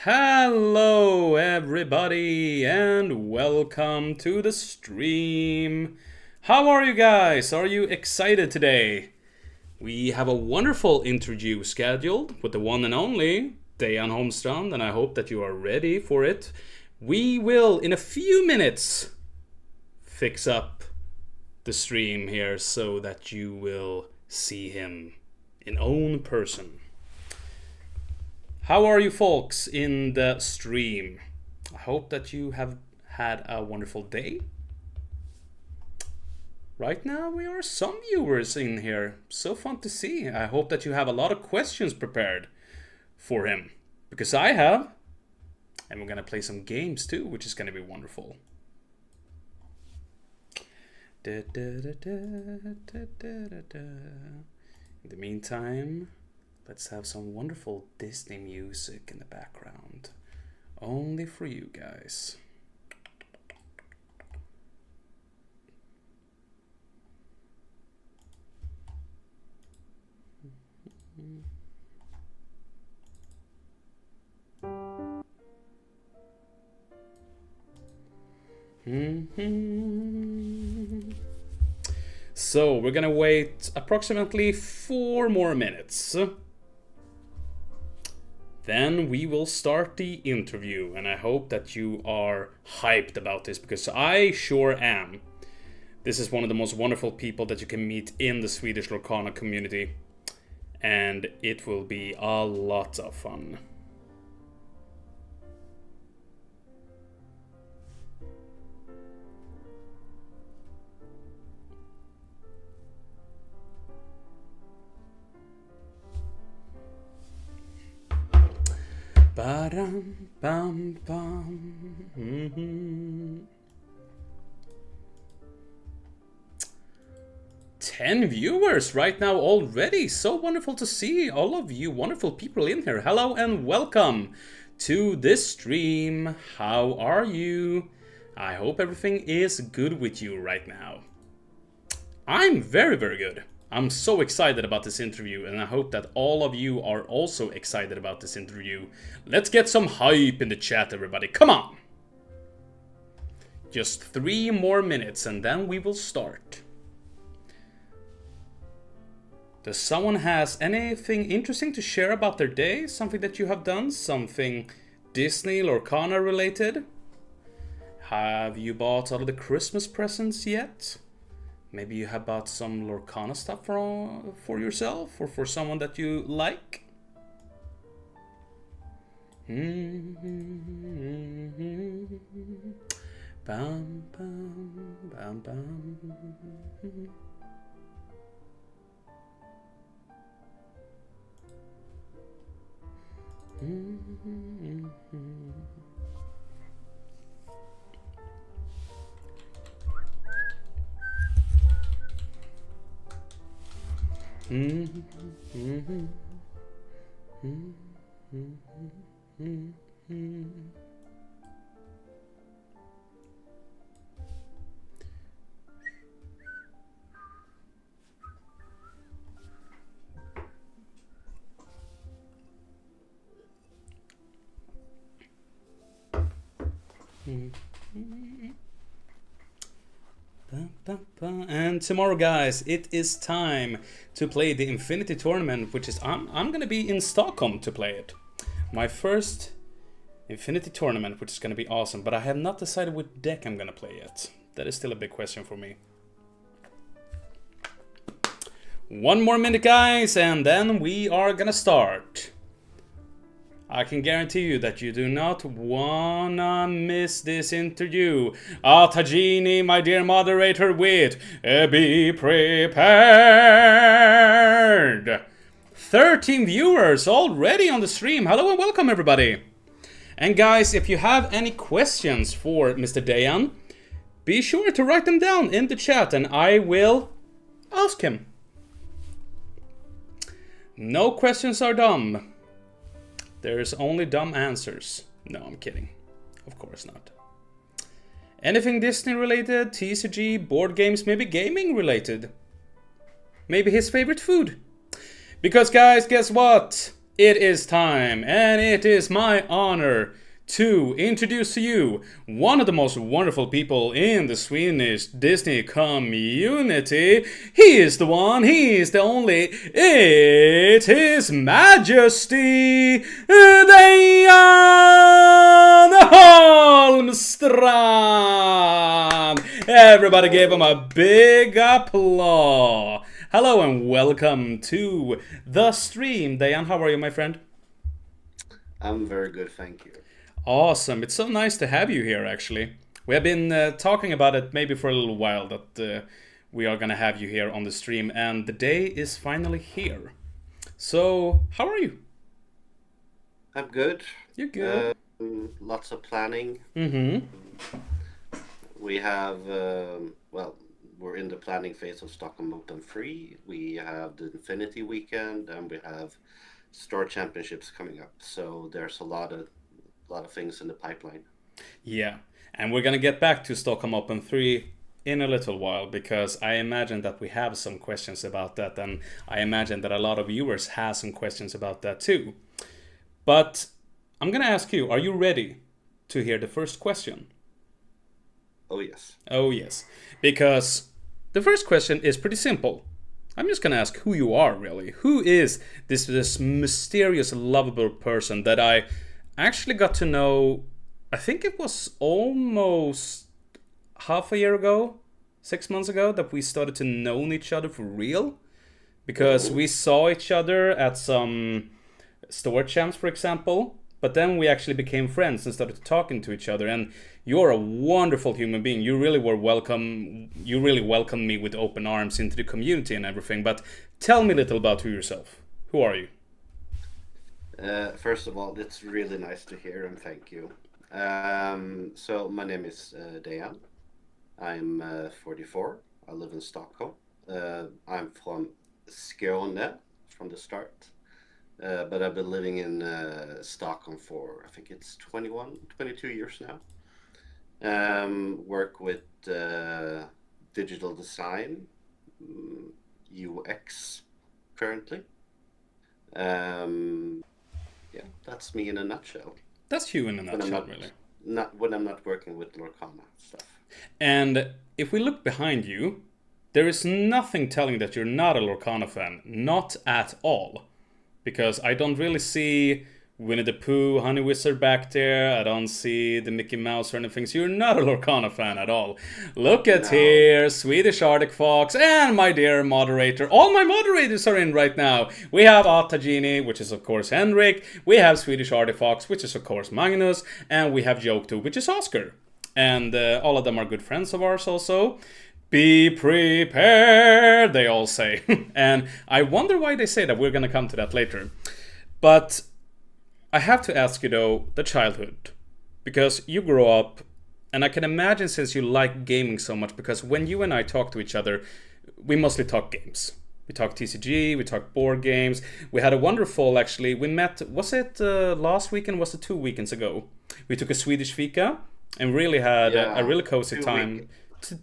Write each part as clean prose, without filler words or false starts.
Hello everybody and welcome to the stream. How are you guys? Are you excited today? We have a wonderful interview scheduled with the one and only Dejan Holmstrand, and I hope that you are ready for it. We will in a few minutes fix up the stream here so that you will see him in own person. How are you folks in the stream? I hope that you have had a wonderful day. Right now we are some viewers in here. So fun to see. I hope that you have a lot of questions prepared for him. Because I have. And we're going to play some games too, which is going to be wonderful. In the meantime, let's have some wonderful Disney music in the background. Only for you guys. So we're gonna wait approximately 4 more minutes. Then we will start the interview, and I hope that you are hyped about this, because I sure am. This is one of the most wonderful people that you can meet in the Swedish Lorcana community, and it will be a lot of fun. Ba-dum, bum, bum. 10 viewers right now already. So wonderful to see all of you wonderful people in here. Hello and welcome to this stream. How are you? I hope everything is good with you right now. I'm very, very good. I'm so excited about this interview, and I hope that all of you are also excited about this interview. Let's get some hype in the chat, everybody. Come on! Just 3 more minutes, and then we will start. Does someone has anything interesting to share about their day? Something that you have done? Something Disney, Lorcana related? Have you bought all of the Christmas presents yet? Maybe you have bought some Lorcana stuff for yourself or for someone that you like. Bam, bam, bam, bam. And tomorrow, guys, it is time to play the Infinity Tournament, which is I'm gonna be in Stockholm to play it. My first Infinity Tournament, which is gonna be awesome, but I have not decided what deck I'm gonna play yet. That is still a big question for me. 1 more minute, guys, and then we are gonna start. I can guarantee you that you do not wanna miss this interview. Tajini, my dear moderator, with be prepared. 13 viewers already on the stream. Hello and welcome, everybody. And guys, if you have any questions for Mr. Dejan, be sure to write them down in the chat and I will ask him. No questions are dumb. There's only dumb answers. No, I'm kidding. Of course not. Anything Disney related, TCG, board games, maybe gaming related. Maybe his favorite food. Because guys, guess what? It is time, and it is my honor to introduce to you one of the most wonderful people in the Swedish Disney community. He is the one, he is the only. It is Majesty Dejan Holmstrand. Everybody gave him a big applause. Hello and welcome to the stream. Dayan, how are you, my friend? I'm very good, thank you. Awesome. It's so nice to have you here, actually. We have been talking about it maybe for a little while that we are going to have you here on the stream, and the day is finally here. So, how are you? I'm good. You're good. Lots of planning. Mm-hmm. We have, well, we're in the planning phase of Stockholm Open 3. We have the Infinity Weekend, and we have Store Championships coming up. So there's a lot of things in the pipeline. Yeah. And we're going to get back to Stockholm Open 3 in a little while because I imagine that we have some questions about that, and I imagine that a lot of viewers have some questions about that too. But I'm going to ask you, are you ready to hear the first question? Oh yes. Oh, yes. Because the first question is pretty simple. I'm just going to ask who you are, really. Who is this mysterious, lovable person that I actually got to know? I think it was almost half a year ago, 6 months ago, that we started to know each other for real. Because Oh, we saw each other at some store champs, for example. But then we actually became friends and started talking to each other. And you're a wonderful human being. You really were welcome. You really welcomed me with open arms into the community and everything. But tell me a little about who yourself. Who are you? first of all, it's really nice to hear, and thank you. So my name is Dejan. I'm 44. I live in Stockholm. I'm from Skåne from the start. But I've been living in Stockholm for I think it's 21, 22 years now. Work with digital design, mm, UX currently. Um, yeah, that's me in a nutshell. That's you in a When I'm nutshell, not really. not when I'm not working with Lorcana stuff. And if we look behind you, there is nothing telling that you're not a Lorcana fan. Not at all. Because I don't really see Winnie the Pooh, Honey Wizard back there. I don't see the Mickey Mouse or anything. So you're not a Lorcana fan at all. Look at No, here, Swedish Arctic Fox, and my dear moderator. All my moderators are in right now. We have Atagini, which is of course Henrik. We have Swedish Arctic Fox, which is of course Magnus, and we have Joke 2, which is Oscar. And all of them are good friends of ours also. Be prepared, they all say. And I wonder why they say that. We're gonna come to that later. But I have to ask you though, the childhood. Because you grew up, and I can imagine since you like gaming so much, because when you and I talk to each other, we mostly talk games. We talk TCG, we talk board games. We had a wonderful, actually, we met, was it last weekend, was it 2 weekends ago? We took a Swedish fika and really had a yeah, really cozy two time. week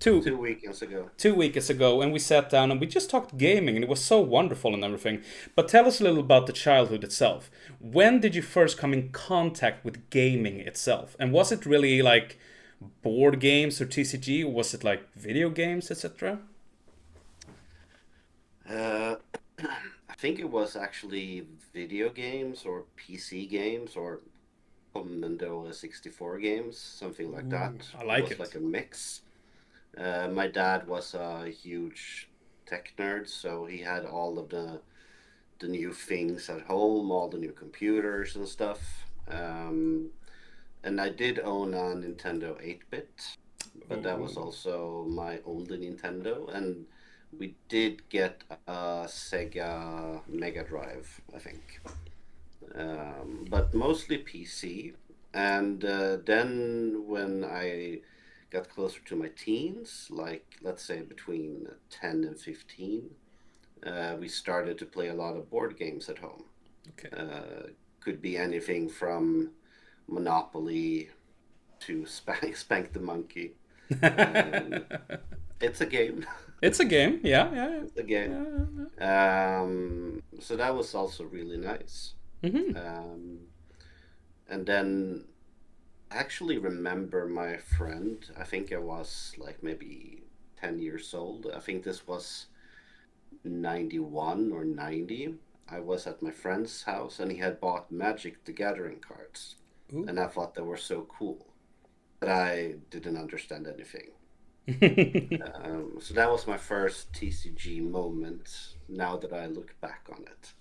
Two, 2 weekends ago. 2 weeks ago, and we sat down and we just talked gaming, and it was so wonderful and everything. But tell us a little about the childhood itself. When did you first come in contact with gaming itself? And was it really like board games or TCG? Or was it like video games, etc.? Uh, I think it was actually video games or PC games or Commodore 64 games, something like that. Ooh, I It like was it. like a mix. My dad was a huge tech nerd, so he had all of the new things at home, all the new computers and stuff. And I did own a Nintendo 8-bit, but that was Ooh. also my older Nintendo, and we did get a Sega Mega Drive, I think, but mostly PC. And then when I got closer to my teens, like let's say between 10 and 15, we started to play a lot of board games at home. Okay. Could be anything from Monopoly to Spank the Monkey. Um, it's a game. It's a game. Yeah, yeah, It's a game. yeah. So that was also really nice. Hmm. Um, and then I actually remember my friend. I think I was like maybe 10 years old. I think this was 91 or 90. I was at my friend's house and he had bought Magic the Gathering cards. Ooh. And I thought they were so cool, but I didn't understand anything. So that was my first TCG moment now that I look back on it.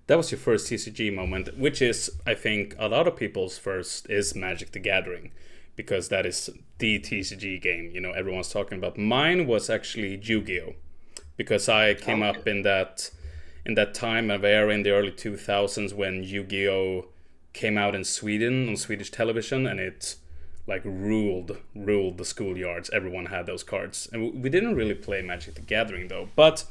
That was your first TCG moment, which is, I think, a lot of people's first is Magic the Gathering, because that is the TCG game. You know, everyone's talking about. Mine was actually Yu-Gi-Oh, because I came Okay. up in that time of era in the early 2000s when Yu-Gi-Oh came out in Sweden on Swedish television, and it like ruled the schoolyards. Everyone had those cards, and we didn't really play Magic the Gathering though. But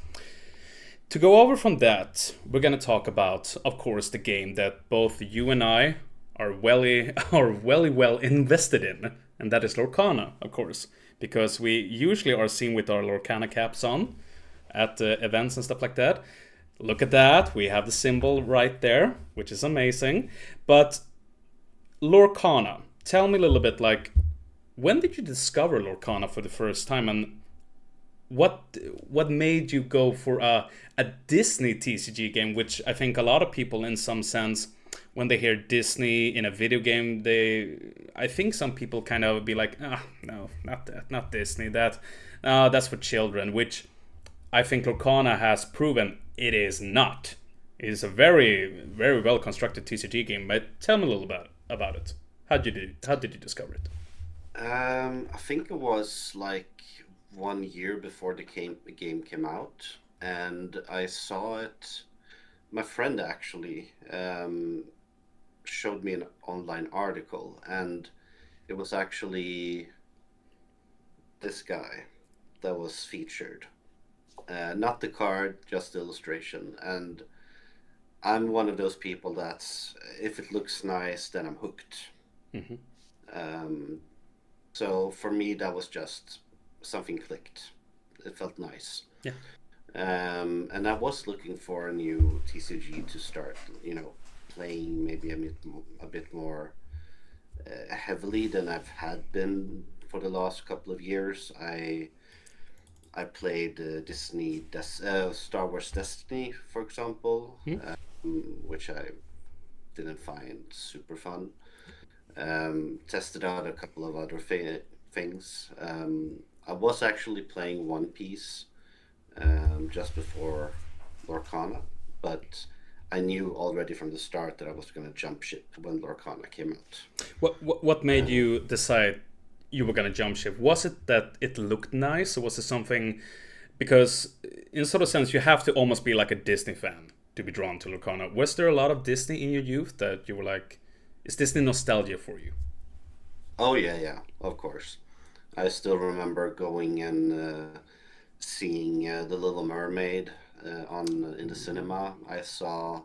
to go over from that, we're gonna talk about, of course, the game that both you and I are welly well invested in, and that is Lorcana, of course, because we usually are seen with our Lorcana caps on at events and stuff like that. Look at that, we have the symbol right there, which is amazing. But Lorcana, tell me a little bit, like, when did you discover Lorcana for the first time, and what made you go for a Disney TCG game, which I think a lot of people, in some sense, when they hear Disney in a video game, I think some people kind of be like, ah, no, not that, not Disney, that's for children, which I think Lorcana has proven it is not. It is a very well constructed TCG game. But tell me a little bit about it. How did you discover it? I think it was like 1 year before the game came out, and I saw it. My friend actually showed me an online article, and it was actually this guy that was featured. Not the card, just the illustration. And I'm one of those people that's, if it looks nice, then I'm hooked. Hmm. Um, so for me, that was just something clicked. It felt nice. Yeah. And I was looking for a new TCG to start, playing maybe a bit more heavily than I've had been for the last couple of years. I played Star Wars Destiny, for example, Hmm? which I didn't find super fun. Tested out a couple of other things. I was actually playing One Piece just before Lorcana, but I knew already from the start that I was going to jump ship when Lorcana came out. What made Um, you decide you were gonna jump ship? Was it that it looked nice, or was it something? Because in sort of sense, you have to almost be like a Disney fan to be drawn to Lorcana. Was there a lot of Disney in your youth that you were like, is Disney nostalgia for you? oh yeah, yeah, of course. I still remember going and seeing The Little Mermaid on in the cinema. I saw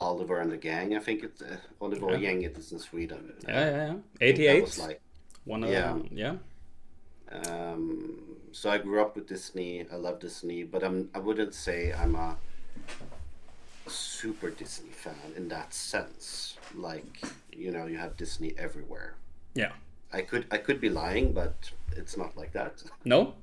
Oliver and the Gang. I think it's Oliver och Yeah, Gänget is in Sweden. yeah. I think that was 88, like, one of yeah. the, yeah. So I grew up with Disney. I love Disney, but I wouldn't say I'm a super Disney fan in that sense. Like, you have Disney everywhere. Yeah. I could be lying, but it's not like that. No,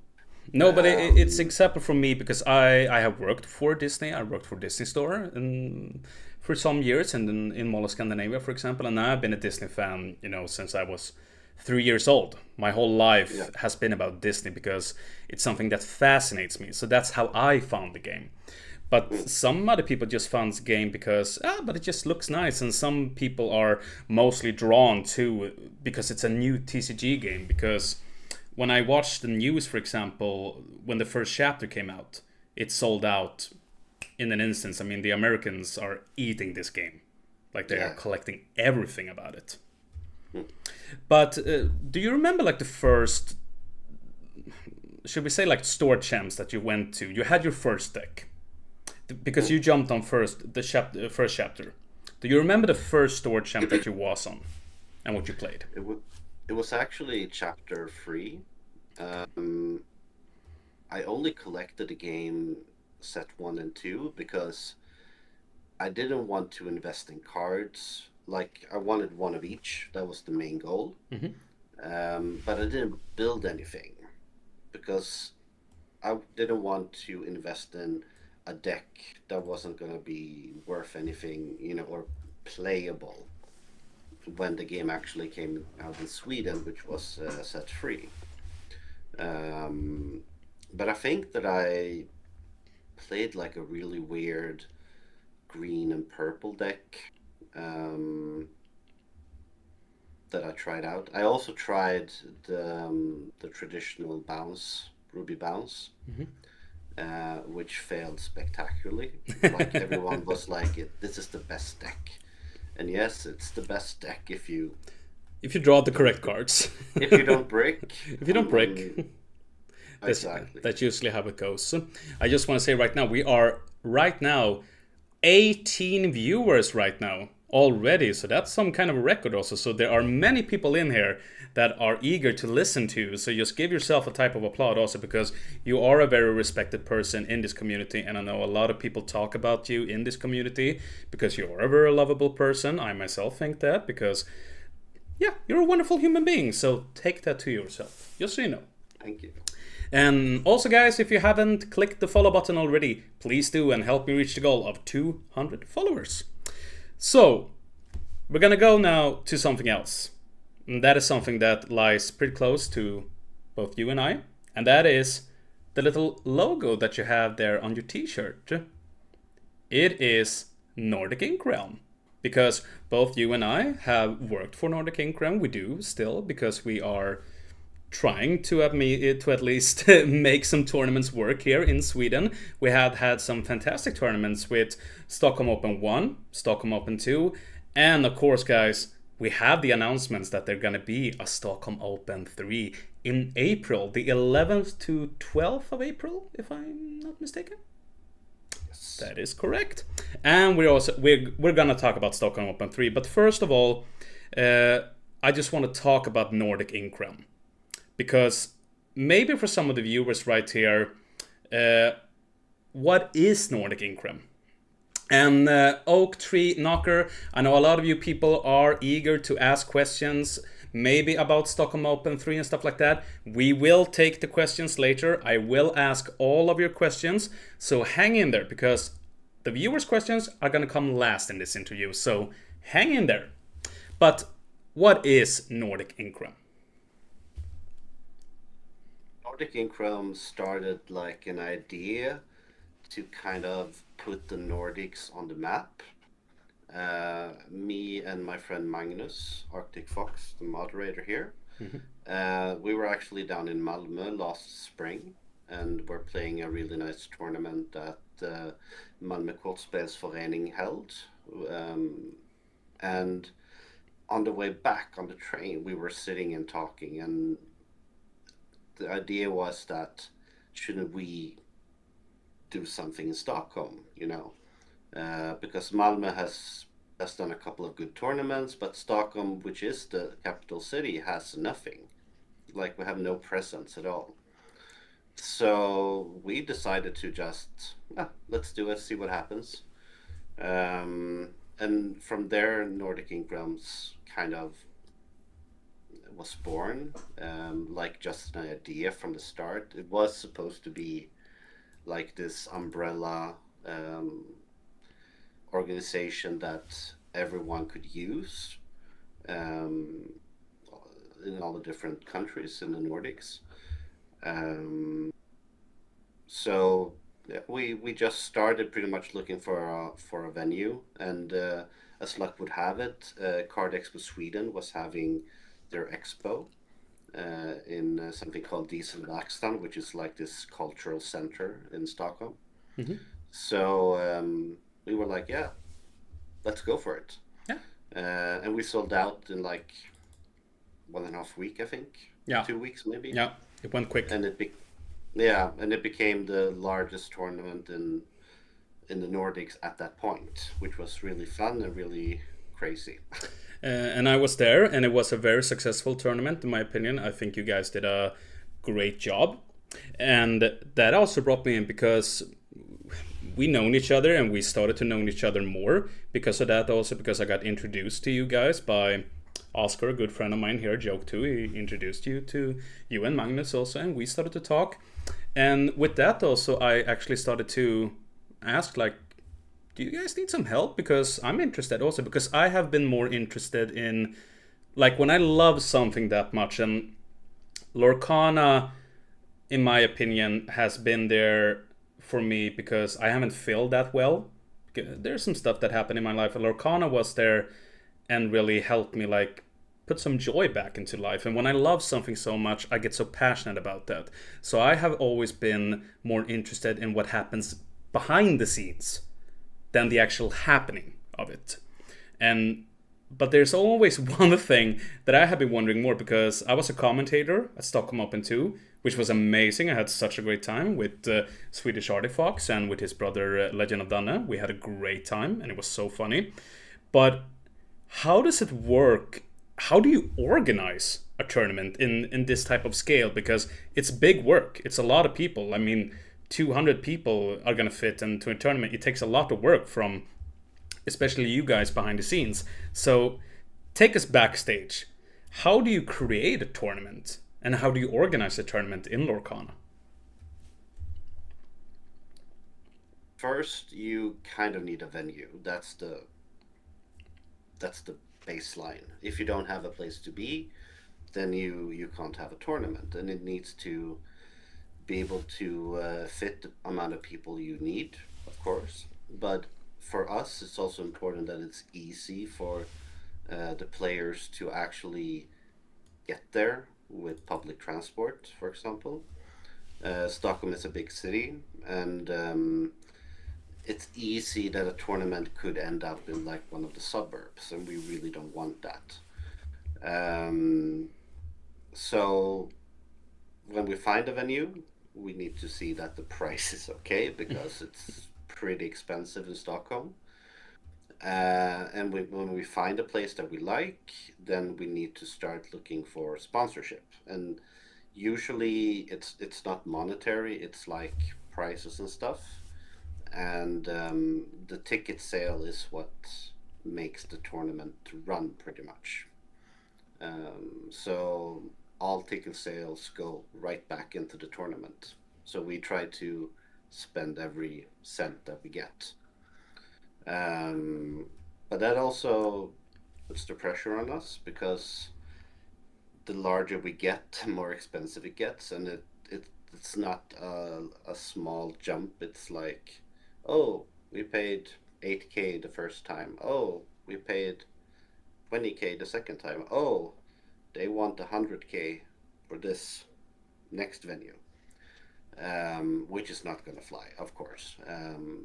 no, but it's Um, example for me because I have worked for Disney. I worked for Disney Store and for some years, and in Mall of Scandinavia, for example. And I've been a Disney fan, since I was 3 years old. My whole yeah. life has been about Disney because it's something that fascinates me. So that's how I found the game. But Mm. some other people just found the game because but it just looks nice, and some people are mostly drawn to because it's a new TCG game. Because when I watched the news, for example, when the first chapter came out, it sold out in an instance. I mean, the Americans are eating this game, like they are Yeah. collecting everything about it. Mm. But do you remember like the first, should we say, like store champs that you went to? You had your first deck because Mm. you jumped on first chapter. Do you remember the first store champ that you was on and what you played? It was actually chapter 3. Um, I only collected the game set 1 and 2 because I didn't want to invest in cards. Like I wanted one of each. That was the main goal. Hmm. But I didn't build anything because I didn't want to invest in a deck that wasn't going to be worth anything, or playable when the game actually came out in Sweden, which was set free. Um, but I think that I played like a really weird green and purple deck um, that I tried out. I also tried the traditional bounce, Ruby bounce, Hmm. which failed spectacularly. Like everyone was like, "This is the best deck," and yes, it's the best deck If you draw the don't correct cards. if you don't brick. If you don't break, that's, Exactly. that's usually how it goes. I just want to say right now, we are right now 18 viewers right now already. So that's some kind of a record also. So there are many people in here that are eager to listen to. So just give yourself a type of applaud also, because you are a very respected person in this community. And I know a lot of people talk about you in this community because you are a very lovable person. I myself think that because, yeah, you're a wonderful human being. So take that to yourself, just so you know. Thank you. And also, guys, if you haven't clicked the follow button already, please do and help me reach the goal of 200 followers. So, we're gonna go now to something else. And that is something that lies pretty close to both you and I, and that is the little logo that you have there on your t-shirt. It is Nordic Ink Realm. Because both you and I have worked for Nordic Ink Realm. We do still, because we are trying to at least make some tournaments work here in Sweden. We have had some fantastic tournaments with Stockholm Open 1, Stockholm Open 2, and of course, guys, we have the announcements that there's gonna be a Stockholm Open 3 in April, the 11th to 12th of April, if I'm not mistaken. Yes. That is correct. And we're gonna talk about Stockholm Open 3, but first of all, I just want to talk about Nordic Ink Realm. Because maybe for some of the viewers right here, what is Nordic Ink Realm? And Oak Tree Knocker, I know a lot of you people are eager to ask questions, maybe about Stockholm Open 3 and stuff like that. We will take the questions later. I will ask all of your questions, so hang in there, because the viewers' questions are going to come last in this interview, so hang in there. But what is Nordic Ink Realm? Nordic Ink Realm started like an idea to kind of put the Nordics on the map. Me and my friend Magnus, Arctic Fox, the moderator here, we were actually down in Malmö last spring, and we're playing a really nice tournament that Malmö Kortspelsförening held. And on the way back on the train, we were sitting and talking, and the idea was that shouldn't we do something in Stockholm, because Malmö has done a couple of good tournaments, but Stockholm, which is the capital city, has nothing. Like we have no presence at all. So we decided to just let's do it, see what happens. And from there, Nordic Ink Realms kind of was born, like just an idea from the start. It was supposed to be like this umbrella organization that everyone could use um, in all the different countries in the Nordics. So yeah, we just started pretty much looking for a venue, and as luck would have it, Card Expo Sweden was having their expo in something called Dieselverkstan, which is like this cultural center in Stockholm. Mm-hmm. So we were like, yeah, let's go for it. Yeah. And we sold out in like 1.5 week, I think. Yeah. 2 weeks maybe. Yeah, it went quick. And it became the largest tournament in the Nordics at that point, which was really fun and really crazy. And I was there, and it was a very successful tournament, in my opinion. I think you guys did a great job. And that also brought me in because we known each other, and we started to know each other more because of that. Also because I got introduced to you guys by Oscar, a good friend of mine here, Joke too. He introduced you to you and Magnus also, and we started to talk. And with that also, I actually started to ask, like, do you guys need some help? Because I'm interested also, because I have been more interested in, like, when I love something that much, and Lorcana, in my opinion, has been there for me because I haven't filled that well. There's some stuff that happened in my life, and Lorcana was there and really helped me, like, put some joy back into life. And when I love something so much, I get so passionate about that. So I have always been more interested in what happens behind the scenes than the actual happening of it. And but there's always one thing that I have been wondering more, because I was a commentator at Stockholm Open 2, which was amazing. I had such a great time with Swedish Artifox and with his brother Legend of Danne. We had a great time and it was so funny. But how does it work? How do you organize a tournament in this type of scale? Because it's big work. It's a lot of people. I mean, 200 people are going to fit into a tournament. It takes a lot of work from especially you guys behind the scenes. So take us backstage. How do you create a tournament? And how do you organize a tournament in Lorcana? First, you kind of need a venue. That's the baseline. If you don't have a place to be, then you can't have a tournament, and it needs to be able to fit the amount of people you need, of course. But for us, it's also important that it's easy for the players to actually get there with public transport, for example. Stockholm is a big city, and it's easy that a tournament could end up in like one of the suburbs, and we really don't want that. So when we find a venue, we need to see that the price is okay, because it's pretty expensive in Stockholm. And when we find a place that we like, then we need to start looking for sponsorship. And usually it's not monetary; it's like prices and stuff. And the ticket sale is what makes the tournament run pretty much. So all ticket sales go right back into the tournament. So we try to spend every cent that we get. But that also puts the pressure on us, because the larger we get, the more expensive it gets, and it's not a small jump. It's like, oh, we paid 8K the first time. Oh, we paid 20K the second time. Oh, they want 100K for this next venue, which is not going to fly, of course.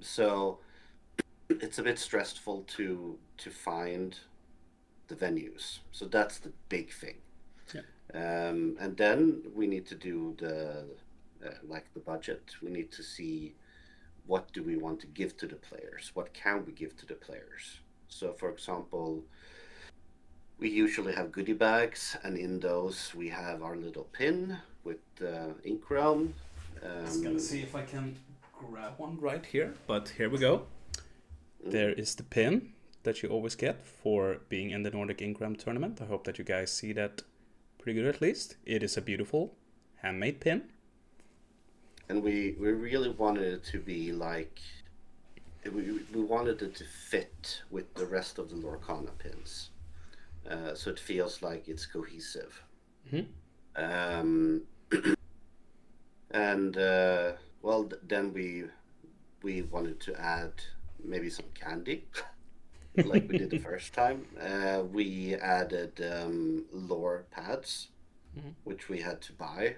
So it's a bit stressful to find the venues. So that's the big thing. Yeah. And then we need to do the like the budget. We need to see, what do we want to give to the players? What can we give to the players? So, for example, we usually have goodie bags, and in those we have our little pin with the ink realm. I'm gonna see if I can grab one right here, but here we go. There is the pin that you always get for being in the Nordic Ingram tournament. I hope that you guys see that pretty good at least. It is a beautiful handmade pin. And we really wanted it to be like, we wanted it to fit with the rest of the Lorcana pins. So it feels like it's cohesive. Mm-hmm. And then we wanted to add maybe some candy, like we did the first time. We added lore pads, which we had to buy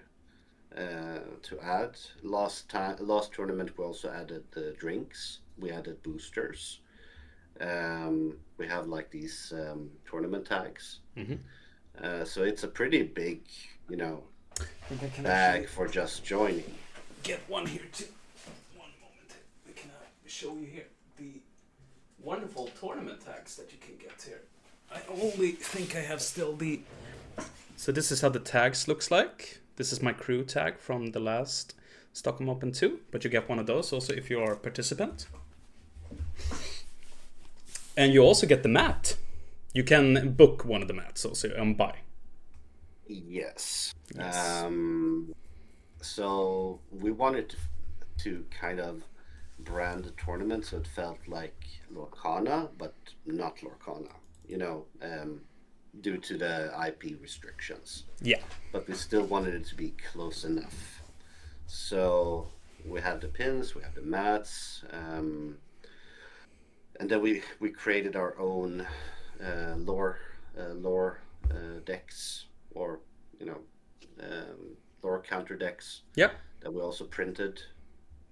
to add. Last tournament we also added the drinks. We added boosters. We have like these tournament tags. So it's a pretty big, bag for just joining. Get one here too. One moment. I can show you here the wonderful tournament tags that you can get here. I only think I have still So this is how the tags looks like. This is my crew tag from the last Stockholm Open 2, but you get one of those also if you are a participant. And you also get the mat. You can book one of the mats also and buy. Yes. Yes. So we wanted to kind of brand the tournament so it felt like Lorcana, but not Lorcana, you know, due to the IP restrictions. Yeah. But we still wanted it to be close enough. So we have the pins, we have the mats, and then we created our own lore decks, or you know, lore counter decks Yeah. that we also printed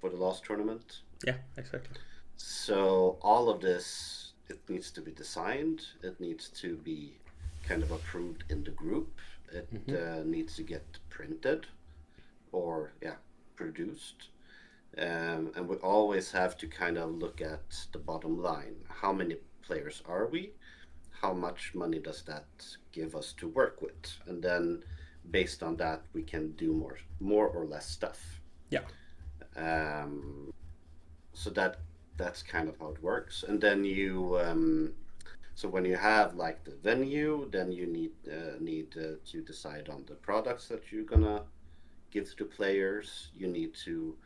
for the last tournament. Yeah, exactly. So all of this, it needs to be designed. It needs to be kind of approved in the group. It needs to get printed, or yeah, produced. And we always have to kind of look at the bottom line. How many players are we? How much money does that give us to work with? And then based on that, we can do more or less stuff. Yeah. Um, so that's kind of how it works. And then so when you have like the venue, then you need to decide on the products that you're gonna give to the players. You need to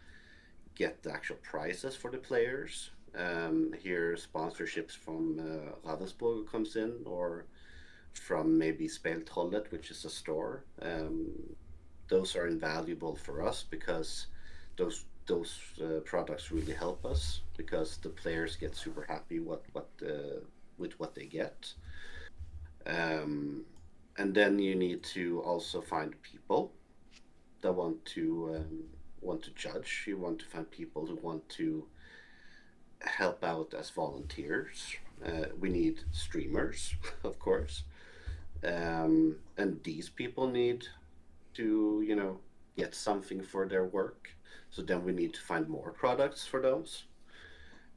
get the actual prices for the players. Here, sponsorships from Ravensburg comes in, or from maybe Speltrollet, which is a store. Those are invaluable for us because those products really help us, because the players get super happy with what they get. Um, and then you need to also find people that want to judge. You want to find people who want to help out as volunteers. We need streamers, of course, and these people need to, you know, get something for their work. So then we need to find more products for those.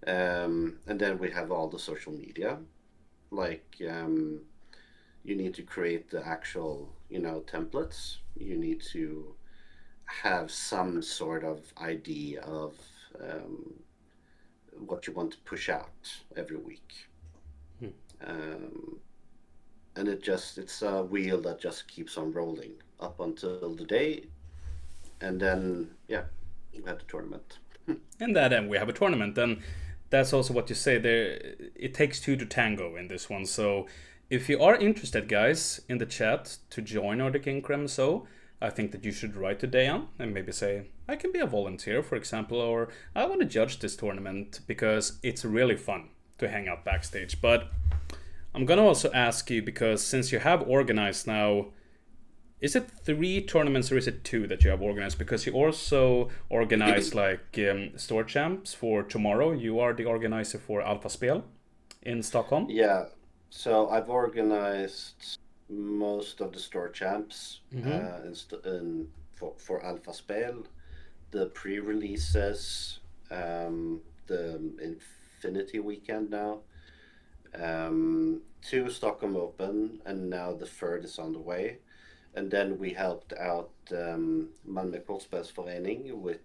And then we have all the social media, like you need to create the actual, you know, templates. You need to have some sort of idea of um, what you want to push out every week. Hmm. Um, and it's a wheel that just keeps on rolling up until the day, and then yeah, we had the tournament. And that end we have a tournament, and that's also what you say there. It takes two to tango in this one. So if you are interested, guys, in the chat to join Nordic Increm, so I think that you should write to Dejan and maybe say, I can be a volunteer, for example, or I want to judge this tournament because it's really fun to hang out backstage. But I'm gonna also ask you, because since you have organized now, is it 3 tournaments or is it 2 that you have organized? Because you also organize like store champs for tomorrow. You are the organizer for Alpha Spel in Stockholm. Yeah, so I've organized most of the store champs Mm-hmm. for Alpha Spel, the pre-releases, the Infinity Weekend now, 2 Stockholm Open, and now the third is on the way. And then we helped out Malmö Kortspelsförening with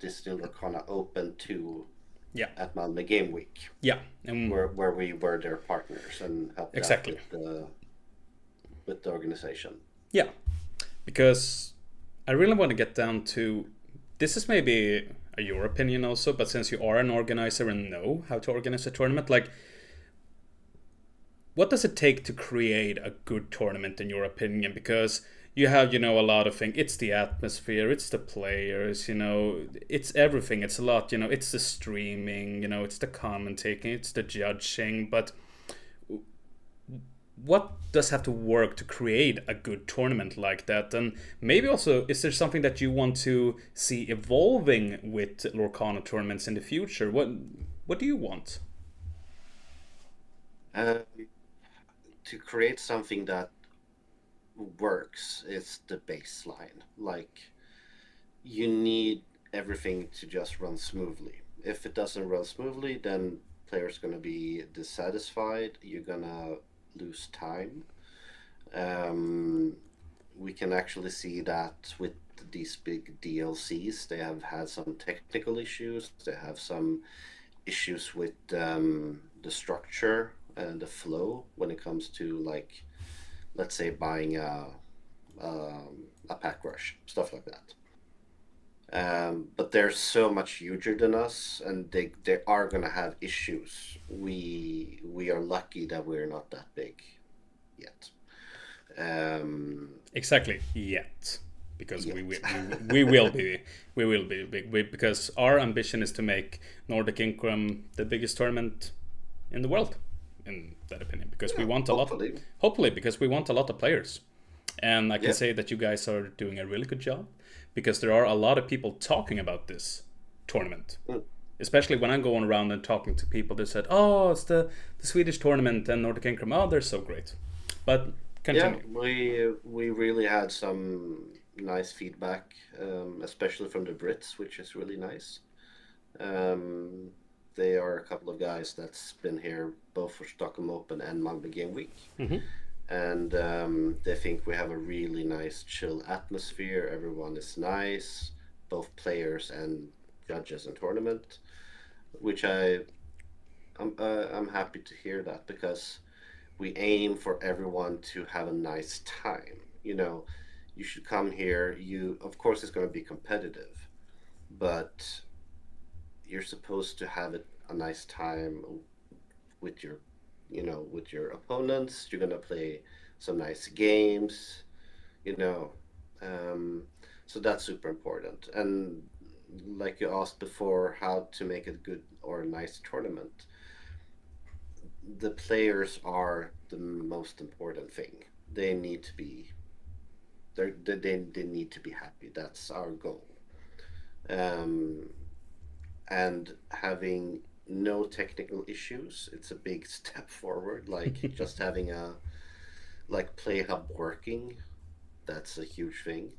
Disney Lorcana Open 2 Yeah, at Malmö Game Week, yeah, and where we were their partners and helped out exactly. with the organization. Yeah, because I really want to get down to this is maybe your opinion also, but since you are an organizer and know how to organize a tournament, like what does it take to create a good tournament in your opinion? Because you have, you know, a lot of things. It's the atmosphere, it's the players, you know, it's everything. It's a lot, you know, it's the streaming, you know, it's the commentating, it's the judging. But what does have to work to create a good tournament like that? And maybe also, is there something that you want to see evolving with Lorcana tournaments in the future? What do you want? Um, to create something that works is the baseline. Like, you need everything to just run smoothly. If it doesn't run smoothly, then players going to be dissatisfied. You're going to lose time. Um, we can actually see that with these big DLCs, they have had some technical issues. They have some issues with the structure and the flow when it comes to, like, let's say buying a pack rush, stuff like that. But they're so much huger than us, and they are gonna have issues. We are lucky that we're not that big yet. Um, Exactly. Yet, because Yet. we will be big. Because our ambition is to make Nordic Income the biggest tournament in the world, in that opinion. Because we Yeah, want a lot. hopefully. Hopefully, because we want a lot of players, and I can Yeah. say that you guys are doing a really good job, because there are a lot of people talking about this tournament. Mm. Especially when I'm going around and talking to people, they said, "Oh, it's the Swedish tournament and Nordic Income. Oh, they're so great." But Yeah, continue. we really had some nice feedback, especially from the Brits, which is really nice. Um, they are a couple of guys that's been here both for Stockholm Open and Malmö Game Week, Hmm. and they think we have a really nice, chill atmosphere. Everyone is nice, both players and judges and tournament, which I'm happy to hear that, because we aim for everyone to have a nice time. You should come here. You, of course, it's going to be competitive, but you're supposed to have a nice time with your opponents. You're going to play some nice games, you know. Um, so that's super important. And like you asked before, how to make a good or a nice tournament, the players are the most important thing. They need to be they need to be happy. That's our goal. Um, and having no technical issues, it's a big step forward. Like just having a like play hub working, that's a huge thing.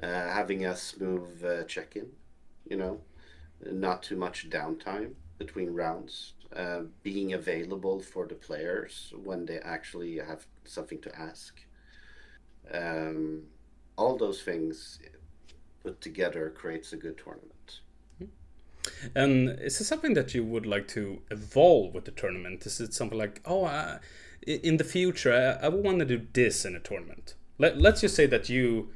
Having a smooth check-in, you know, not too much downtime between rounds, being available for the players when they actually have something to ask. Um, all those things put together creates a good tournament. And is this something that you would like to evolve with the tournament? Is it something like, oh, in the future, I would want to do this in a tournament? Let's just say that you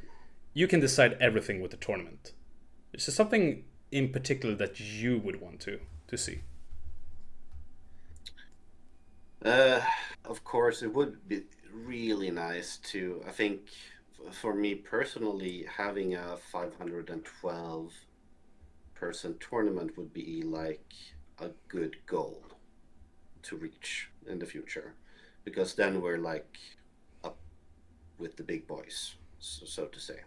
can decide everything with the tournament. Is there something in particular that you would want to see? Uh, of course, it would be really nice to, I think, for me personally, having a 512 person tournament would be like a good goal to reach in the future, because then we're like up with the big boys, so to say.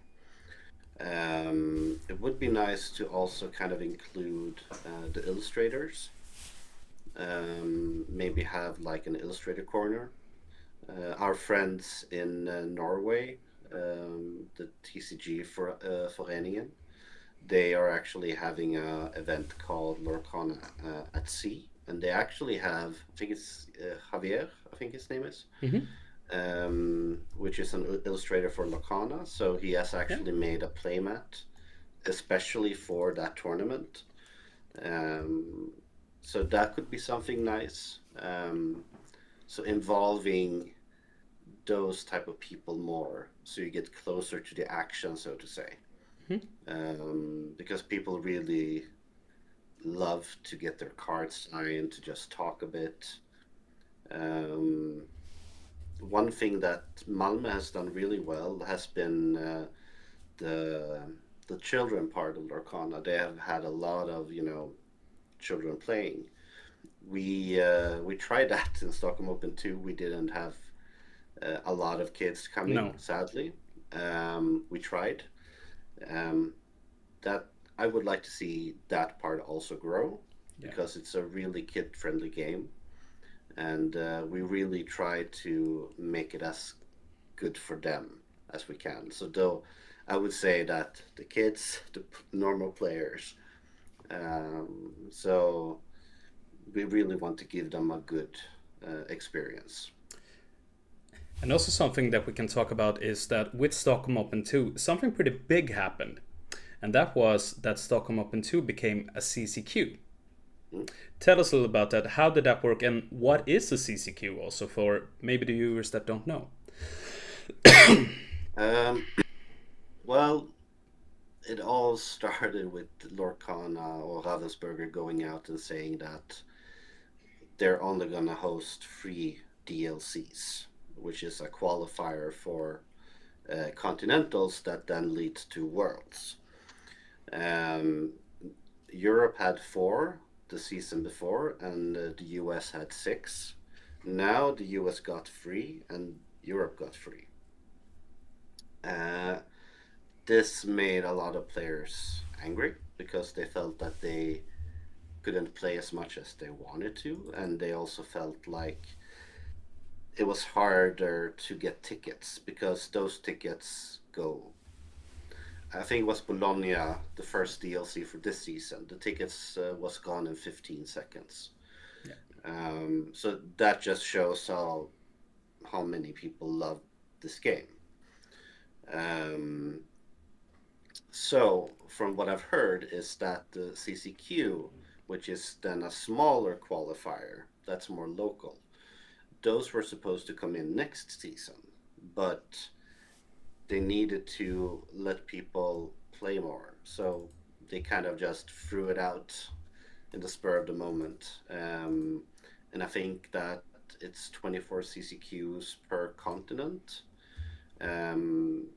It would be nice to also kind of include the illustrators. Maybe have like an illustrator corner. Our friends in Norway, the TCG for Foreningen, they are actually having a event called Lorcana at Sea, and they actually have, I think it's Javier, I think his name is, Hmm. which is an illustrator for Lorcana. So he has Yeah. actually made a playmat especially for that tournament. Um, so that could be something nice. So involving those type of people more, so you get closer to the action, so to say. Hmm. Because people really love to get their cards signed, to just talk a bit. Um, One thing that Malmö has done really well has been the the children part of Lorcana. They have had a lot of children playing. We tried that in Stockholm Open too. We didn't have a lot of kids coming, No. sadly. We tried. Um, that I would like to see that part also grow, Yeah. because it's a really kid-friendly game, and we really try to make it as good for them as we can. So though I would say that the kids, the normal players, so we really want to give them a good experience. And also something that we can talk about is that with Stockholm Open 2, something pretty big happened. And that was that Stockholm Open 2 became a CCQ. Mm. Tell us a little about that. How did that work, and what is a CCQ also for maybe the viewers that don't know? Um, well, it all started with Lorcana or Ravensburger going out and saying that they're only going to host free DLCs, which is a qualifier for continentals that then leads to worlds. Um, Europe had four the season before, and the US had six. Now the US got three, and Europe got three. Uh, this made a lot of players angry because they felt that they couldn't play as much as they wanted to, and they also felt like it was harder to get tickets because those tickets go. I think it was Bologna, the first DLC for this season. The tickets was gone in 15 seconds. Yeah. So that just shows how many people love this game. Um, so from what I've heard is that the CCQ, which is then a smaller qualifier that's more local, those were supposed to come in next season, but they needed to let people play more. So they kind of just threw it out in the spur of the moment. And I think that it's 24 CCQs per continent. Um,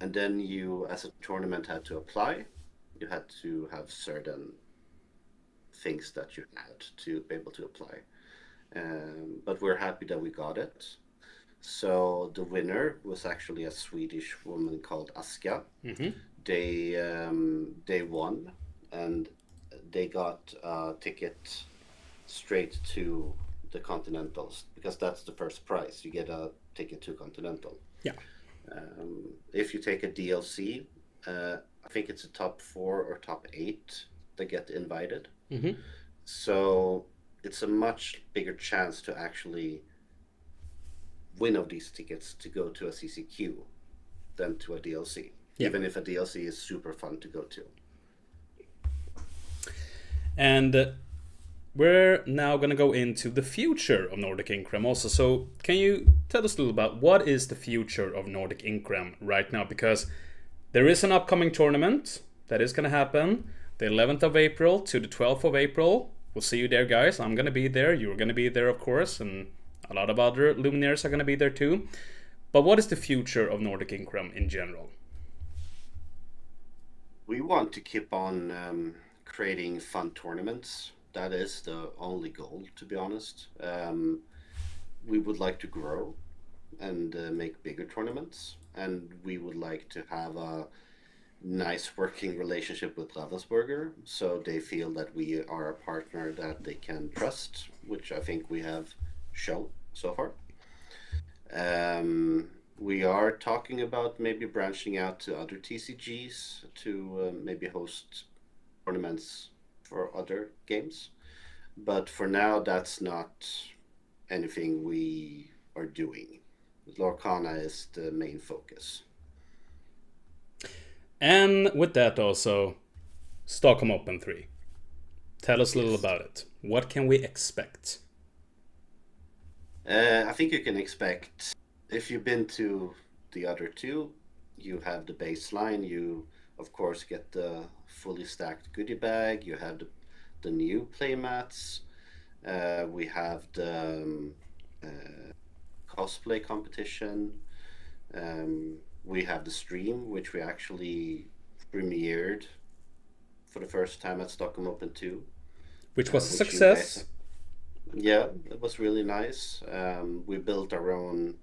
and then you, as a tournament, had to apply. You had to have certain things that you had to be able to apply. But we're happy that we got it. So the winner was actually a Swedish woman called Aska. Mm-hmm. They won, and they got a ticket straight to the Continentals because that's the first prize. You get a ticket to Continental. Yeah. If you take a DLC, I think it's a top four or top eight that get invited. Mm-hmm. So it's a much bigger chance to actually win of these tickets to go to a CCQ than to a DLC, Yeah. even if a DLC is super fun to go to. And we're now going to go into the future of Nordic Increm also. So can you tell us a little about what is the future of Nordic Increm right now? Because there is an upcoming tournament that is going to happen the 11th of April to the 12th of April. We'll see you there, guys. I'm going to be there. You're going to be there, of course. And a lot of other luminaires are going to be there too. But what is the future of Nordic Increm in general? We want to keep on creating fun tournaments. That is the only goal, to be honest. We would like to grow and make bigger tournaments, and we would like to have a nice working relationship with Ravensburger, so they feel that we are a partner that they can trust, which I think we have shown so far. We are talking about maybe branching out to other TCGs to maybe host tournaments for other games. But for now, that's not anything we are doing. Lorcana is the main focus. And with that also, Stockholm Open 3. Tell us a little Yes. about it. What can we expect? I think you can expect, if you've been to the other two, you have the baseline. You, of course, get the fully stacked goodie bag. You have the new playmats. We have the cosplay competition. We have the stream, which we actually premiered for the first time at Stockholm Open 2, Which was a which you guys, success. yeah, it was really nice. We built our own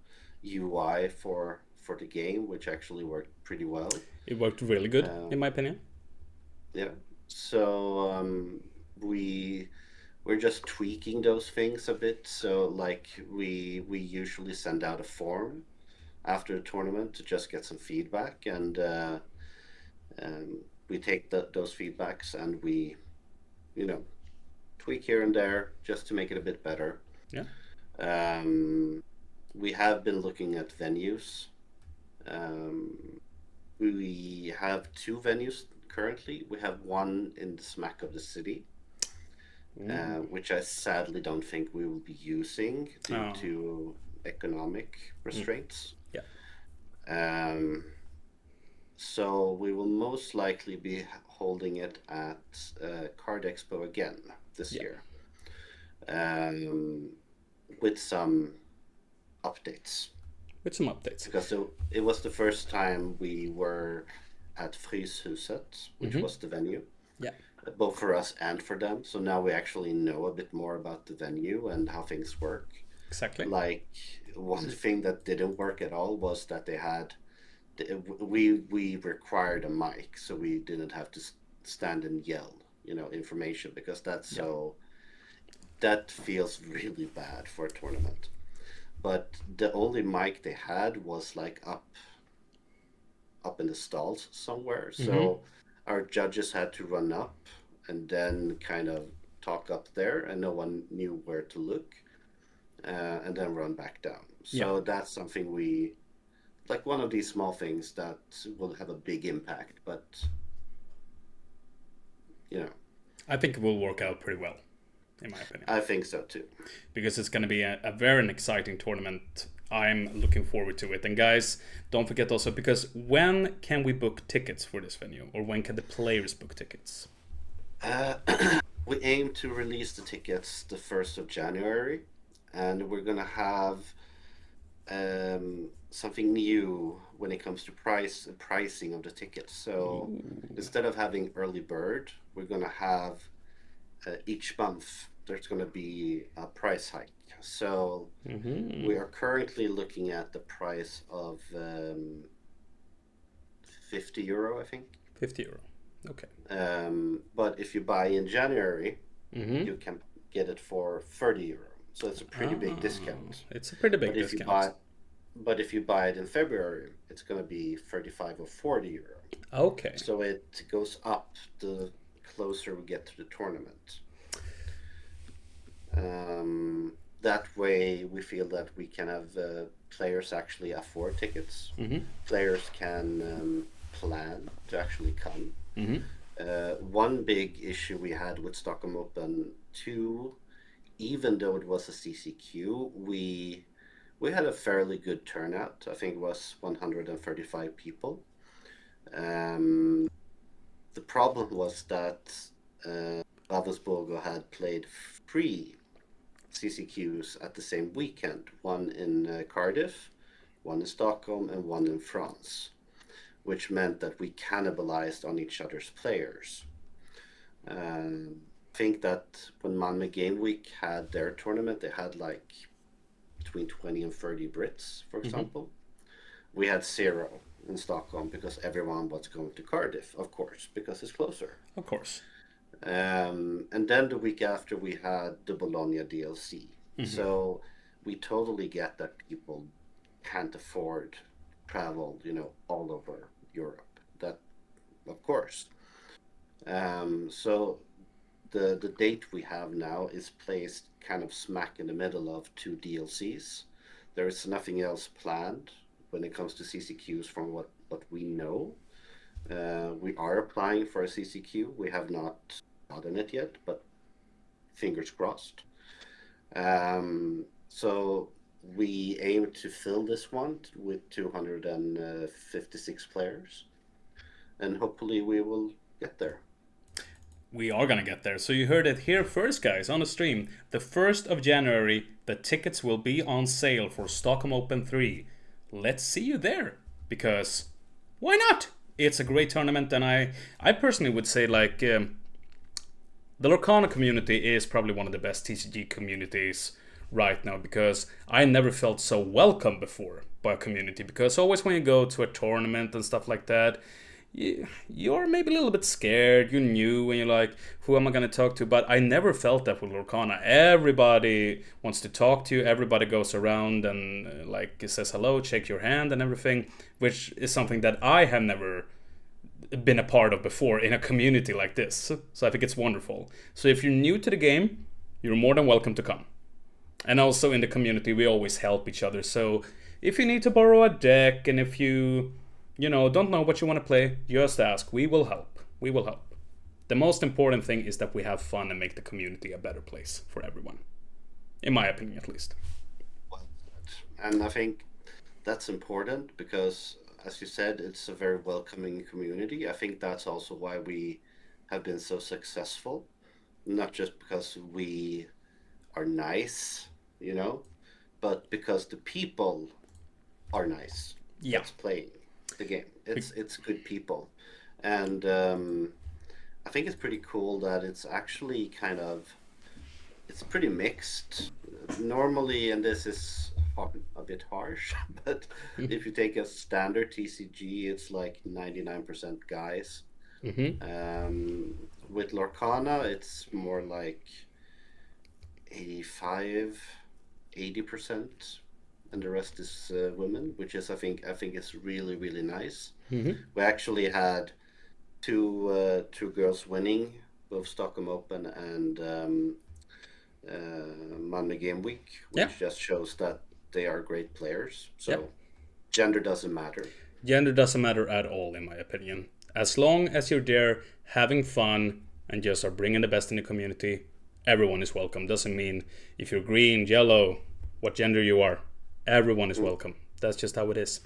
UI for the game, which actually worked pretty well. It worked really good, Um, in my opinion. yeah, so we're just tweaking those things a bit. So like we usually send out a form after the tournament to just get some feedback, and we take those feedbacks and we, you know, tweak here and there just to make it a bit better. Yeah. Um, we have been looking at venues. Um, we have two venues currently. We have one in the smack of the city, Ooh. which I sadly don't think we will be using due Oh. to economic Mm. restraints. Yeah. Um, so we will most likely be holding it at Card Expo again this Yeah. year, um, with some updates. With some updates. Because it was the first time we were at Fryshuset, which Mm-hmm. was the venue, Yeah. both for us and for them. So now we actually know a bit more about the venue and how things work. Exactly. Like one thing that didn't work at all was that they had we required a mic, so we didn't have to stand and yell, information, because Yeah. that feels really bad for a tournament. But the only mic they had was like up in the stalls somewhere. Mm-hmm. So our judges had to run up and then kind of talk up there, and no one knew where to look, and then run back down. Yeah. So that's something we like, one of these small things that will have a big impact, but you know, I think it will work out pretty well, in my opinion, I think so too. because it's going to be a very exciting tournament. I'm looking forward to it. And guys, don't forget also, because when can we book tickets for this venue, or when can the players book tickets? Uh, we aim to release the tickets the 1st of January, and we're gonna have something new when it comes to pricing of the tickets. So Ooh. instead of having early bird, we're gonna have each month there's gonna be a price hike. So we Mm-hmm. are currently looking at the price of €50, I think. €50. Okay. But if you buy in January, Mm-hmm. you can get it for €30. So it's a pretty big discount. It's a pretty But big if you discount. buy but if you buy it in February, it's going to be 35 or €40. Okay. So it goes up the closer we get to the tournament. That way, we feel that we can have players actually afford tickets. Mm-hmm. Players can plan to actually come. Mm-hmm. One big issue we had with Stockholm Open 2, even though it was a CCQ, we had a fairly good turnout. I think it was 135 people. Um, the problem was that Ravensburger had played three CCQs at the same weekend, one in Cardiff, one in Stockholm, and one in France, which meant that we cannibalized on each other's players. I think that when Malmö Game Week had their tournament, they had like between 20 and 30 Brits, for Mm-hmm. example. We had zero in Stockholm because everyone was going to Cardiff, of course, because it's closer. Of course. And then the week after, we had the Bologna DLC. Mm-hmm. So we totally get that people can't afford travel, all over Europe. That, of course. So the date we have now is placed kind of smack in the middle of two DLCs. There is nothing else planned when it comes to CCQs from what we know. We are applying for a CCQ. We have not gotten it yet, but fingers crossed. So we aim to fill this one with 256 players, and hopefully we will get there. We are gonna get there. So you heard it here first, guys, on the stream. The 1st of January, the tickets will be on sale for Stockholm Open 3. Let's see you there, because why not? It's a great tournament, and I personally would say, like, the Lorcana community is probably one of the best TCG communities right now, because I never felt so welcome before by a community, because always when you go to a tournament and stuff like that, you're maybe a little bit scared, you're new, and you're like, who am I going to talk to? But I never felt that with Lorcana. Everybody wants to talk to you, everybody goes around and like says hello, shake your hand and everything, which is something that I have never been a part of before in a community like this. So I think it's wonderful. So if you're new to the game, you're more than welcome to come. And also in the community, we always help each other. So if you need to borrow a deck, and if you don't know what you want to play, just ask. We will help. We will help. The most important thing is that we have fun and make the community a better place for everyone. In my opinion, at least. Well, and I think that's important because, as you said, it's a very welcoming community. I think that's also why we have been so successful, not just because we are nice, you know, but because the people are nice. Yeah. That's playing the game. It's good people, and I think it's pretty cool that it's actually it's pretty mixed. Normally, and this is a bit harsh, but if you take a standard TCG, it's like 99% guys. Mm-hmm. With Lorcana, it's more like 85, 80%, and the rest is women, which is I think is really really nice. Mm-hmm. We actually had two girls winning both Stockholm Open and Monday Game Week, which Yeah. just shows that they are great players. So Yep. gender doesn't matter. Gender doesn't matter at all, in my opinion. As long as you're there having fun and just are bringing the best in the community, everyone is welcome. Doesn't mean if you're green, yellow, what gender you are. Everyone is welcome. That's just how it is.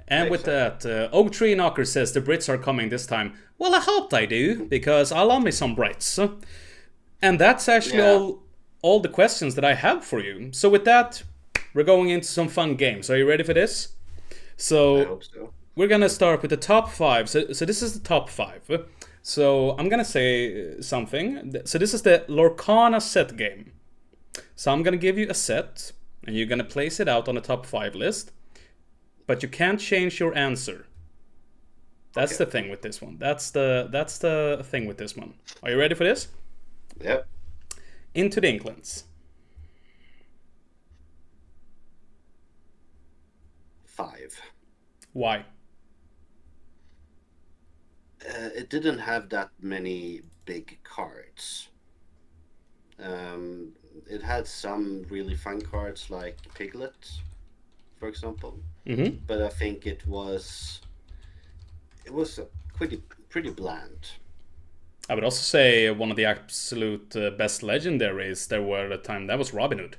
And with that, Oak Tree Knocker says the Brits are coming this time. Well, I hope they do, because I love me some Brits. And that's actually Yeah. all the questions that I have for you. So with that, we're going into some fun games. Are you ready for this? I So hope so. we're gonna start with the top five. So this is the top five. So I'm gonna say something. So this is the Lorcana set game. So I'm gonna give you a set, and you're gonna place it out on the top five list. But you can't change your answer. That's Okay. the thing with this one. That's the thing with this one. Are you ready for this? Yep. Into the Inklands. 5. Why? It didn't have that many big cards. It had some really fun cards like Piglet, for example. Mm-hmm. But I think it was pretty bland. I would also say one of the absolute best legendaries there were at the time. That was Robin Hood.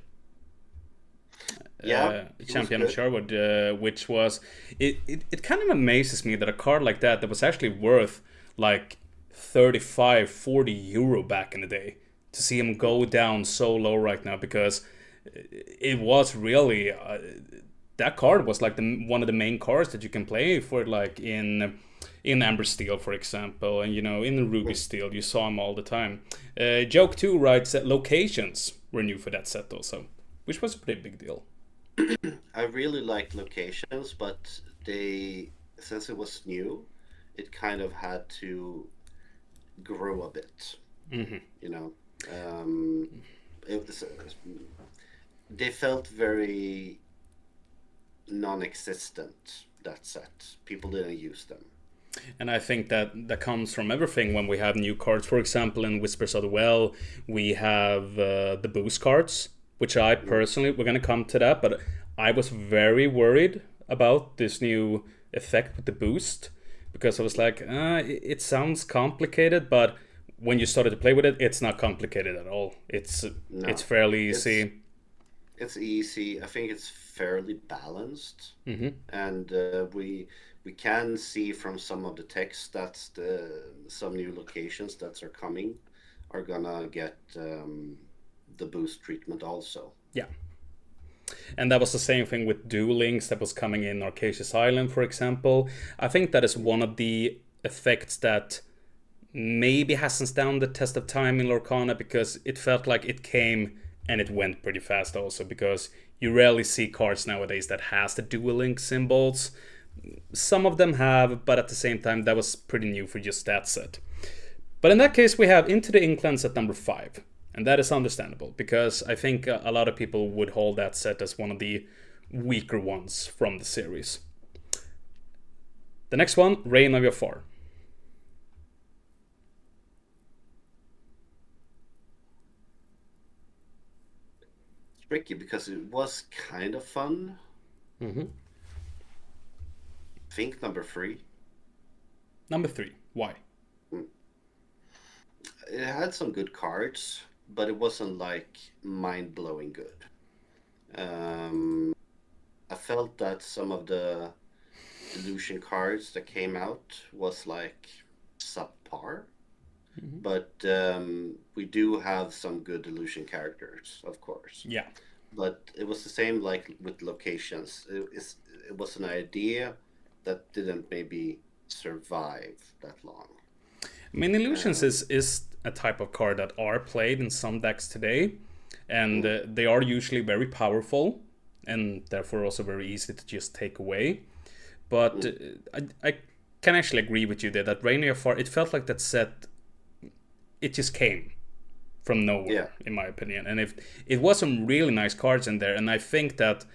Yeah, he was Champion of good. Sherwood, which was it kind of amazes me that a card like that was actually worth like 35, 40 euro back in the day, to see him go down so low right now, because it was really that card was like one of the main cards that you can play for, like in Amber Steel, for example, and in the Ruby Steel you saw him all the time. Joke 2 writes that locations were new for that set also, which was a pretty big deal. I really liked locations, but since it was new, it kind of had to grow a bit. Mm-hmm. You know, it was, they felt very non-existent. That set, people didn't use them. And I think that comes from everything. When we have new cards, for example, in Whispers of the Well, we have the boost cards, which I personally, we're going to come to that, but I was very worried about this new effect with the boost, because I was like, it sounds complicated, but when you started to play with it, it's not complicated at all. It's No, fairly it's easy. it's easy. I think it's fairly balanced, Hmm. and we can see from some of the text that some new locations that are coming are gonna get the boost treatment also. Yeah. And that was the same thing with Duel Links that was coming in Arcasius Island, for example. I think that is one of the effects that maybe hasn't stand the test of time in Lorcana, because it felt like it came and it went pretty fast also, because you rarely see cards nowadays that has the Duel Link symbols. Some of them have, but at the same time that was pretty new for just that set. But in that case, we have Into the Inklands at number 5. And that is understandable, because I think a lot of people would hold that set as one of the weaker ones from the series. The next one, Reign of Jafar. tricky because it was kind of fun. Mm-hmm. I think number three. Number 3. Why? Mm. It had some good cards, but it wasn't like mind blowing good. Um, I felt that some of the illusion cards that came out was like subpar, Mm-hmm. but we do have some good illusion characters, of course. Yeah. But it was the same like with locations. It was an idea that didn't maybe survive that long. I mean, illusions Um, is a type of card that are played in some decks today, and mm, they are usually very powerful, and therefore also very easy to just take away. But mm, I can actually agree with you there that Rainier Far, it felt like that set, it just came from yeah, nowhere, in my opinion. And if it was some really nice cards in there, and I think that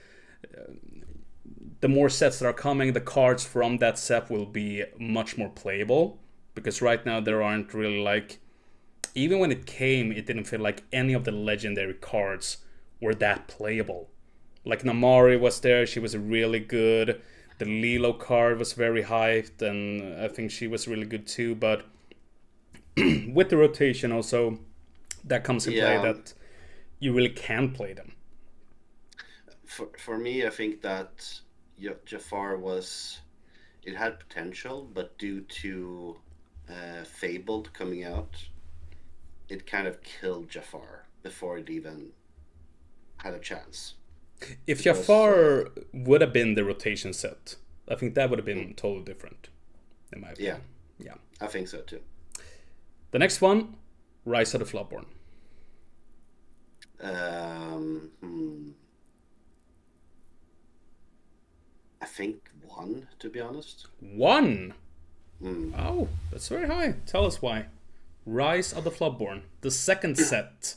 the more sets that are coming, the cards from that set will be much more playable. Because right now there aren't really like, even when it came, it didn't feel like any of the legendary cards were that playable. Like Namari was there, she was really good. The Lilo card was very hyped, and I think she was really good too. But with the rotation, also, that comes in play yeah. that you really can play them. For me, I think that Jafar was it had potential, but due to Fabled coming out, it kind of killed Jafar before it even had a chance. If Because Jafar would have been the rotation set, I think that would have mm, been totally different, in my yeah, opinion. Yeah. I think so too. The next one, Rise of the Floodborn. Hmm, I think one, to be honest. One. Hmm. Oh, that's very high. Tell us why. Rise of the Floodborn, the second set.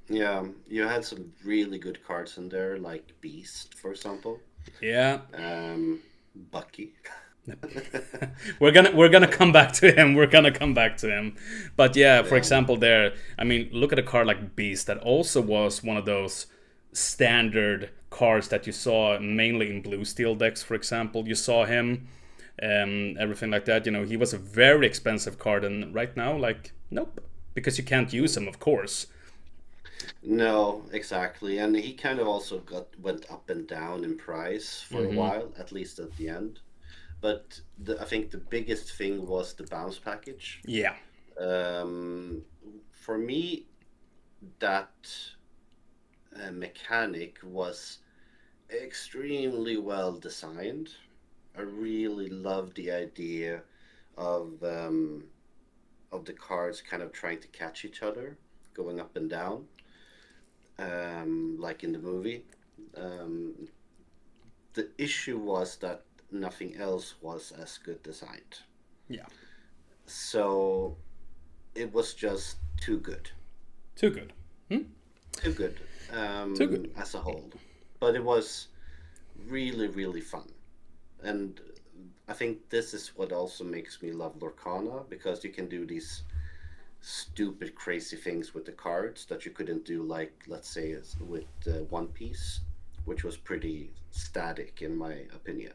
Yeah, you had some really good cards in there, like Beast, for example. Yeah, Bucky. we're gonna come back to him. We're gonna come back to him. But yeah, for Yeah, example, there. I mean, look at a card like Beast that also was one of those standard cards that you saw mainly in blue steel decks. For example, you saw him, everything like that. You know, he was a very expensive card, and right now, like, nope, because you can't use him, of course. no, exactly. And he kind of also got went up and down in price for a Mm-hmm. while, at least at the end. But I think the biggest thing was the bounce package. Yeah, For me, that mechanic was extremely well designed. I really loved the idea of um, of the cards kind of trying to catch each other, going up and down, like in the movie. Um, the issue was that nothing else was as good designed. yeah, So it was just too good, too good. Hmm? too good Too good. as a whole. But it was really, really fun. And I think this is what also makes me love Lorcana because you can do these stupid, crazy things with the cards that you couldn't do, like, let's say, with One Piece, which was pretty static, in my opinion.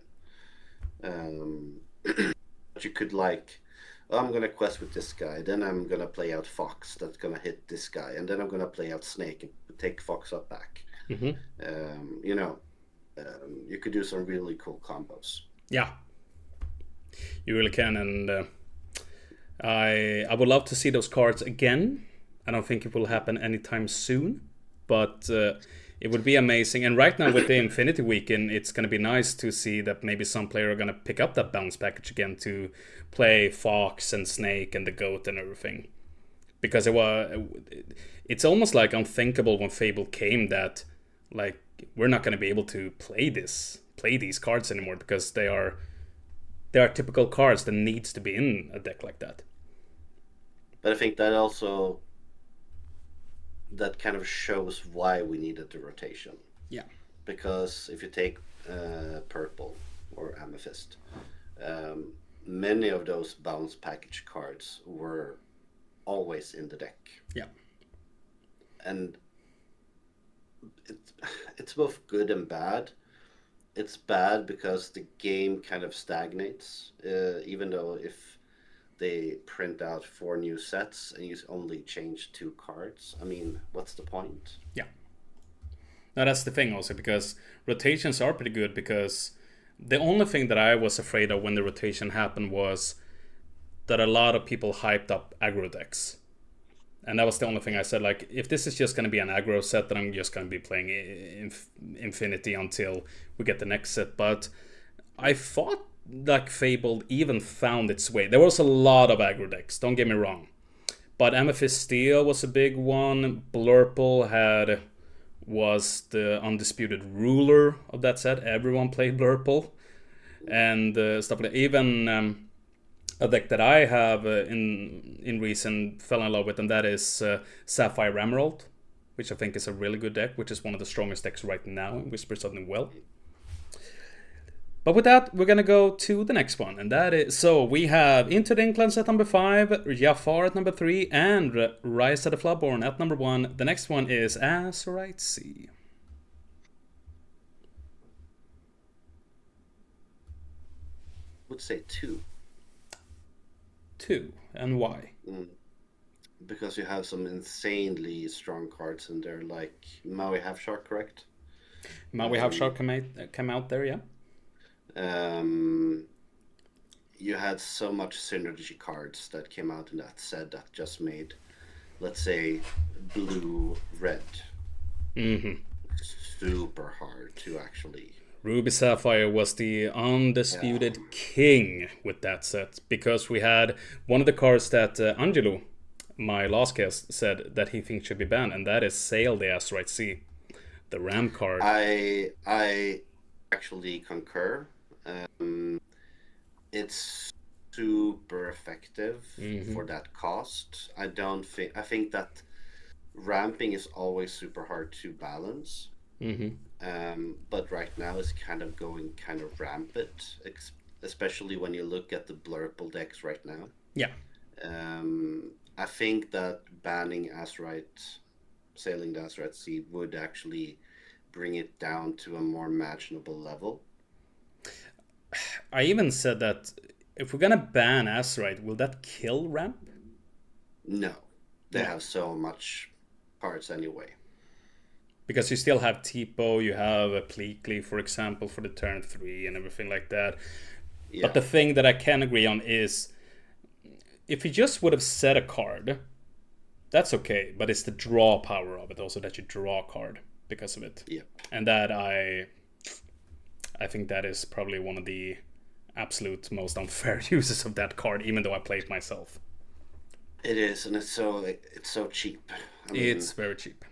Um, but you could, like, oh, I'm gonna quest with this guy, then I'm gonna play out Fox that's gonna hit this guy, and then I'm gonna play out Snake and take Fox up back. Mm-hmm. Um, you know, you could do some really cool combos. Yeah, you really can, and I would love to see those cards again. I don't think it will happen anytime soon, but it would be amazing. And right now with the Infinity Weekend, it's going to be nice to see that maybe some player are going to pick up that bounce package again to play Fox and Snake and the Goat and everything. Because it's almost like unthinkable when Fable came that like we're not going to be able to play these cards anymore because they are typical cards that needs to be in a deck like that. But I think that also that kind of shows why we needed the rotation. Yeah. Because if you take purple or amethyst, um, many of those bounce package cards were always in the deck, Yeah. and it's it's both good and bad. It's bad because the game kind of stagnates, even though if they print out four new sets and you only change two cards. I mean, what's the point? Yeah. Now that's the thing also, because rotations are pretty good, because the only thing that I was afraid of when the rotation happened was that a lot of people hyped up aggro decks. And that was the only thing I said, like, if this is just going to be an aggro set, then I'm just going to be playing Infinity until we get the next set. But I thought like Fabled even found its way. There was a lot of aggro decks, don't get me wrong. But Amethyst Steel was a big one. Blurple was the undisputed ruler of that set. Everyone played Blurple. And stuff like that. Even a deck that I have in recent fell in love with, and that is Sapphire Emerald, which I think is a really good deck, which is one of the strongest decks right now in Whispers of the Well. But with that, we're gonna go to the next one, and that is, so we have Into the Inklands at number 5, Jafar at number 3, and Rise of the Floodborn at number 1. The next one is Azurite Sea. I would say two. 2, and why? Because you have some insanely strong cards in there, like Maui Half Shark, correct? Maui Half Shark come out there, yeah. You had so much synergy cards that came out in that set that just made, let's say, blue red super hard to actually. Ruby Sapphire was the undisputed king with that set, because we had one of the cards that Angelo, my last guest, said that he thinks should be banned, and that is Sail the Azurite Sea, the Ram card. I actually concur. It's super effective for that cost. I think that ramping is always super hard to balance. But right now it's kind of going kind of rampant, especially when you look at the Blurple decks right now. Yeah. I think that banning Azurite, Sailing the Azurite Sea would actually bring it down to a more imaginable level. I even said that if we're gonna ban Azurite, will that kill ramp? No, they have so much cards anyway. Because you still have Tipo, you have a Pleakley, for example, for the turn 3 and everything like that. Yeah. But the thing that I can agree on is, if you just would have set a card, that's okay. But it's the draw power of it also, that you draw a card because of it. Yeah. And that I think that is probably one of the absolute most unfair uses of that card, even though I play it myself. It is, and it's so cheap. I mean, it's very cheap.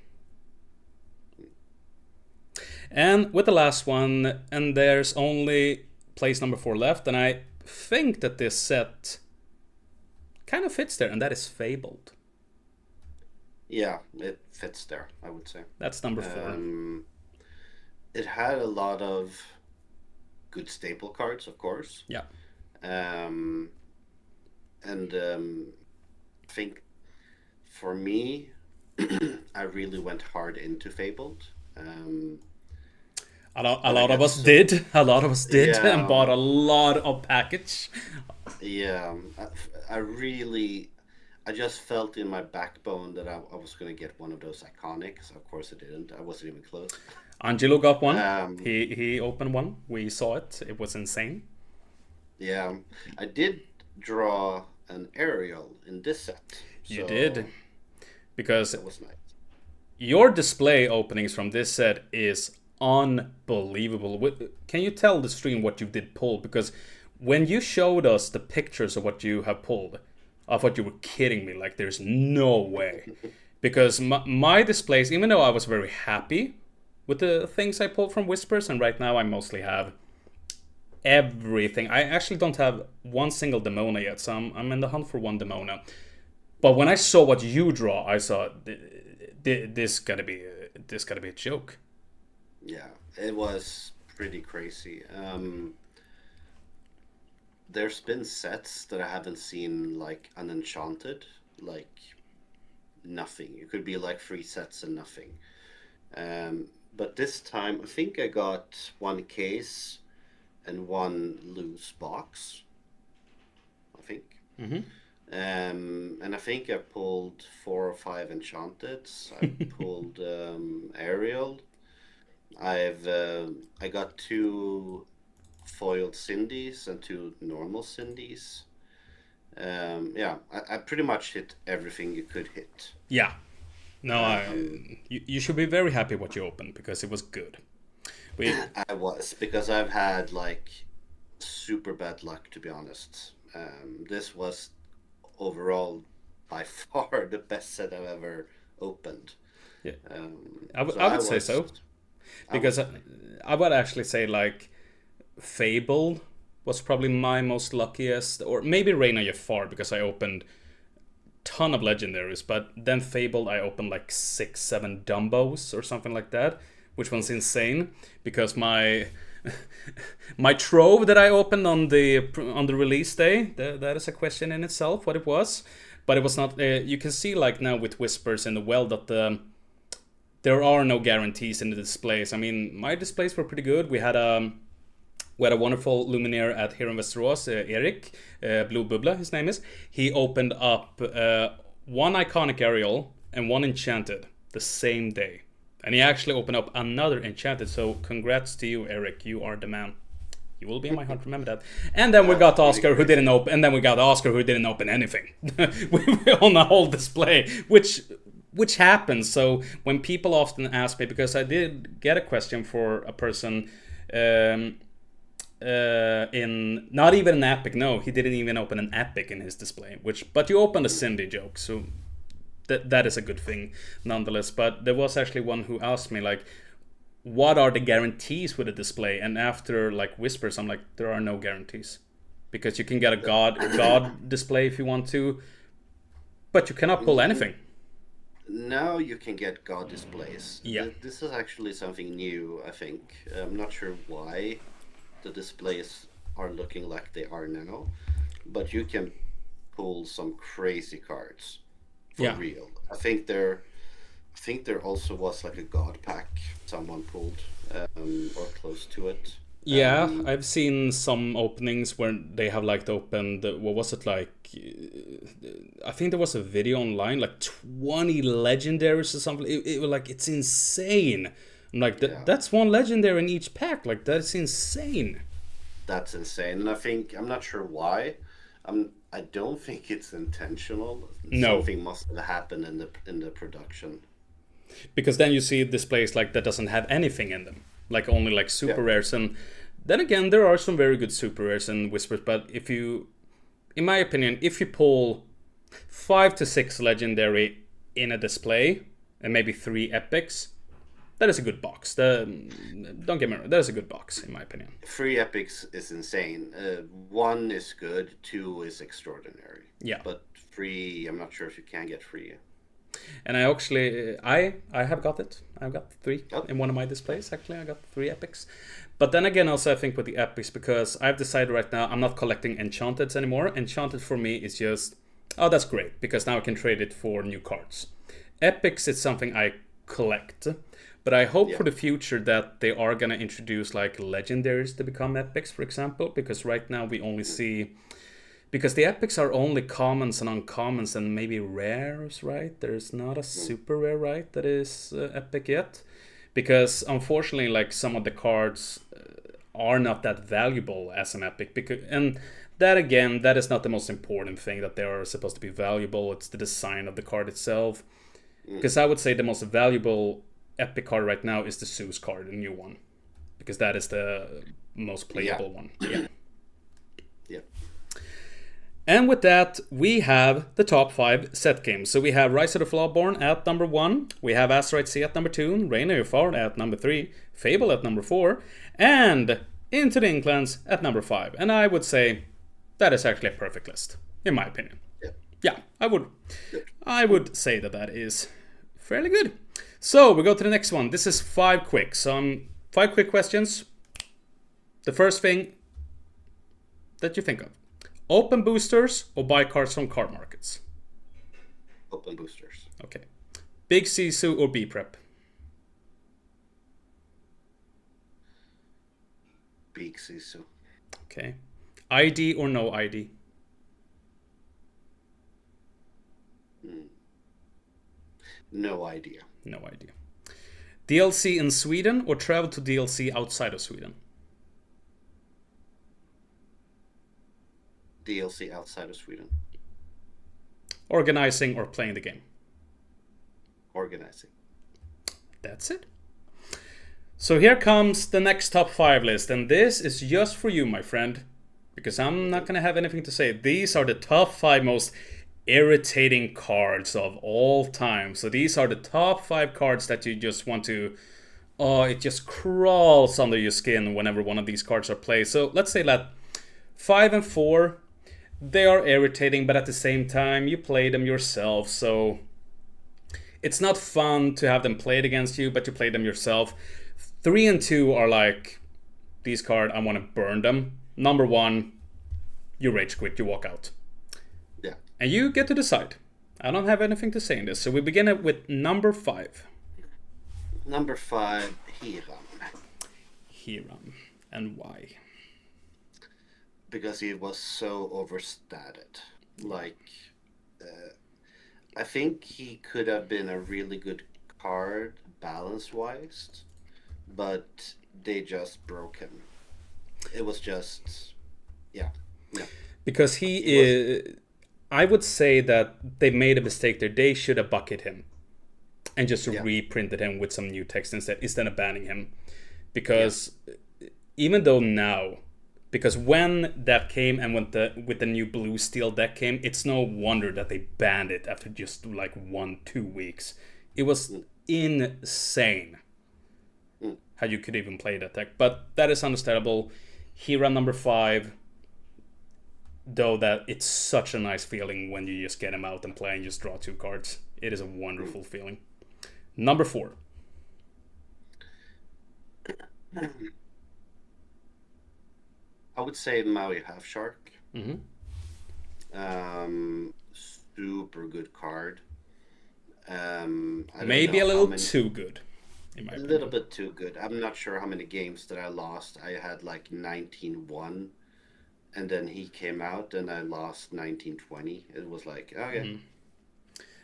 And with the last one, and there's only place number 4 left, and I think that this set kind of fits there, and that is Fabled. Yeah, it fits there, I would say. That's number 4. It had a lot of good staple cards, of course. Yeah. I think for me, I really went hard into Fabled. A lot of us did. A lot of us did, yeah. And bought a lot of package. Yeah, I just felt in my backbone that I was going to get one of those iconics. Of course I didn't. I wasn't even close. Angelo got one. He opened one. We saw it. It was insane. Yeah, I did draw an aerial in this set. You did. Because it was nice. Your display openings from this set is unbelievable. Can you tell the stream what you did pull? Because when you showed us the pictures of what you have pulled, I thought you were kidding me. Like, there's no way. Because my displays, even though I was very happy with the things I pulled from Whispers, and right now I mostly have everything. I actually don't have one single Demona yet, so I'm in the hunt for one Demona. But when I saw what you draw, I saw this gotta be a joke. Yeah, it was pretty crazy. There's been sets that I haven't seen, like unenchanted, like nothing. It could be like 3 sets and nothing. But this time, I think I got one case and one loose box, I think. Mm-hmm. And I think I pulled 4 or 5 enchanteds. I pulled Aerial. I got 2 foiled Cindies and 2 normal Cindies. Yeah, I pretty much hit everything you could hit. Yeah. No, Um, you should be very happy what you opened because it was good. We I was, because I've had like super bad luck, to be honest. This was overall by far the best set I've ever opened. yeah, So I would say so I was because happy. I would actually say like Fable was probably my most luckiest, or maybe Reina Jafar because I opened ton of legendaries, but then Fable I opened like 6, 7 Dumbos or something like that, which was insane because my my trove that I opened on the release day, that is a question in itself what it was, but it was not. You can see like now with whispers in the well that there are no guarantees in the displays. I mean, my displays were pretty good. We had a wonderful luminaire at here in Westeros, Eric, Blue Bubbla, his name is. He opened up one iconic aerial and one enchanted the same day. And he actually opened up another enchanted. So congrats to you, Eric. You are the man. You will be in my heart. Remember that. And then we got That's pretty Oscar, who crazy. didn't open. And then we got Oscar, who didn't open anything on the whole display, which happens. So when people often ask me, because I did get a question for a person um, in not even an epic. No, he didn't even open an epic in his display. But you opened a Cindy joke, so that is a good thing nonetheless. But there was actually one who asked me like, what are the guarantees with a display? And after like whispers, I'm like, there are no guarantees because you can get a god display if you want to, but you cannot pull anything. Now you can get god displays. Yeah, This is actually something new, I think. I'm not sure why the displays are looking like they are now, but you can pull some crazy cards for yeah. real. I think there also was like a god pack someone pulled, or close to it. Yeah, Um, I've seen some openings where they have like opened. What was it like? I think there was a video online, like 20 legendaries or something. It was like it's insane. I'm like, yeah, that's one legendary in each pack. Like that's insane. that's insane. And I'm not sure why. I don't think it's intentional. No, Something must have happened in the production. because then you see displays like that doesn't have anything in them, like only like Yeah. super rares. And then again, there are some very good super rares and whispers. But if you, in my opinion, if you pull 5 to 6 legendary in a display and maybe 3 epics, that is a good box. Don't get me wrong, that is a good box in my opinion. 3 epics is insane. One is good, two is extraordinary. Yeah, But three, I'm not sure if you can get three. and I actually I have got it. I've got 3 Oh, in one of my displays. Actually, I got 3 epics. But then again, also I think with the epics, because I've decided right now I'm not collecting enchanteds anymore. Enchanted for me is just, oh, that's great because now I can trade it for new cards. Epics is something I collect, but I hope yeah. for the future that they are gonna introduce like legendaries to become epics, for example, because right now we only see, because the epics are only commons and uncommons and maybe rares, right? There's not a Mm. super rare, right, that is epic yet, because unfortunately like some of the cards are not that valuable as an epic, because and that again, that is not the most important thing, that they are supposed to be valuable. It's the design of the card itself, Mm. because I would say the most valuable epic card right now is the Zeus card, the new one, because that is the most Yeah. playable one. Yeah. Yeah. And with that, we have the top 5 set games. So we have Rise of the Flawborn at number 1, we have Asteroid Sea at number 2, Reign of Far at number 3, Fable at number 4, and Into the Inklands at number 5. And I would say that is actually a perfect list, in my opinion. Yeah. Yeah, Good. I would say that that is fairly good. So we go to the next one. This is 5 quick. So 5 quick questions. The first thing that you think of: open boosters or buy cards from card markets? Open boosters. Okay. Big Sisu or B prep? Big Sisu. Okay. ID or no ID? Mm. No idea. No idea. DLC in Sweden or travel to DLC outside of Sweden? DLC outside of Sweden. Organizing or playing the game? Organizing. That's it. So here comes the next top 5 list, and this is just for you, my friend, because I'm not gonna have anything to say. These are the top 5 most irritating cards of all time. So these are the top 5 cards that you just want to, oh, it just crawls under your skin whenever one of these cards are played. So let's say that 5 and 4, they are irritating, but at the same time you play them yourself, so it's not fun to have them played against you, but you play them yourself. 3 and 2 are like, these cards, I want to burn them. Number 1, you rage quit, you walk out. Yeah. And you get to decide. I don't have anything to say in this, so we begin it with number 5. Number 5, Hiram. Hiram. And why? Because he was so overstated. Like, I think he could have been a really good card balance-wise, but they just broke him. It was just, yeah. Because he is... I would say that they made a mistake there. They should have bucketed him and just reprinted him with some new text instead of banning him. Because even though now, because when that came and when with the new blue steel deck came, it's no wonder that they banned it after just like 1-2 weeks. It was insane how you could even play that deck. But that is understandable. Hira number 5, though, that it's such a nice feeling when you just get him out and play and just draw 2 cards. It is a wonderful feeling. Number 4. I would say Maui Half Shark. Mm-hmm. Super good card. Maybe a little too good, in my opinion. A little bit too good. I'm not sure how many games that I lost. I had like 19-1, and then he came out and I lost 19-20. It was like, okay. Mm-hmm.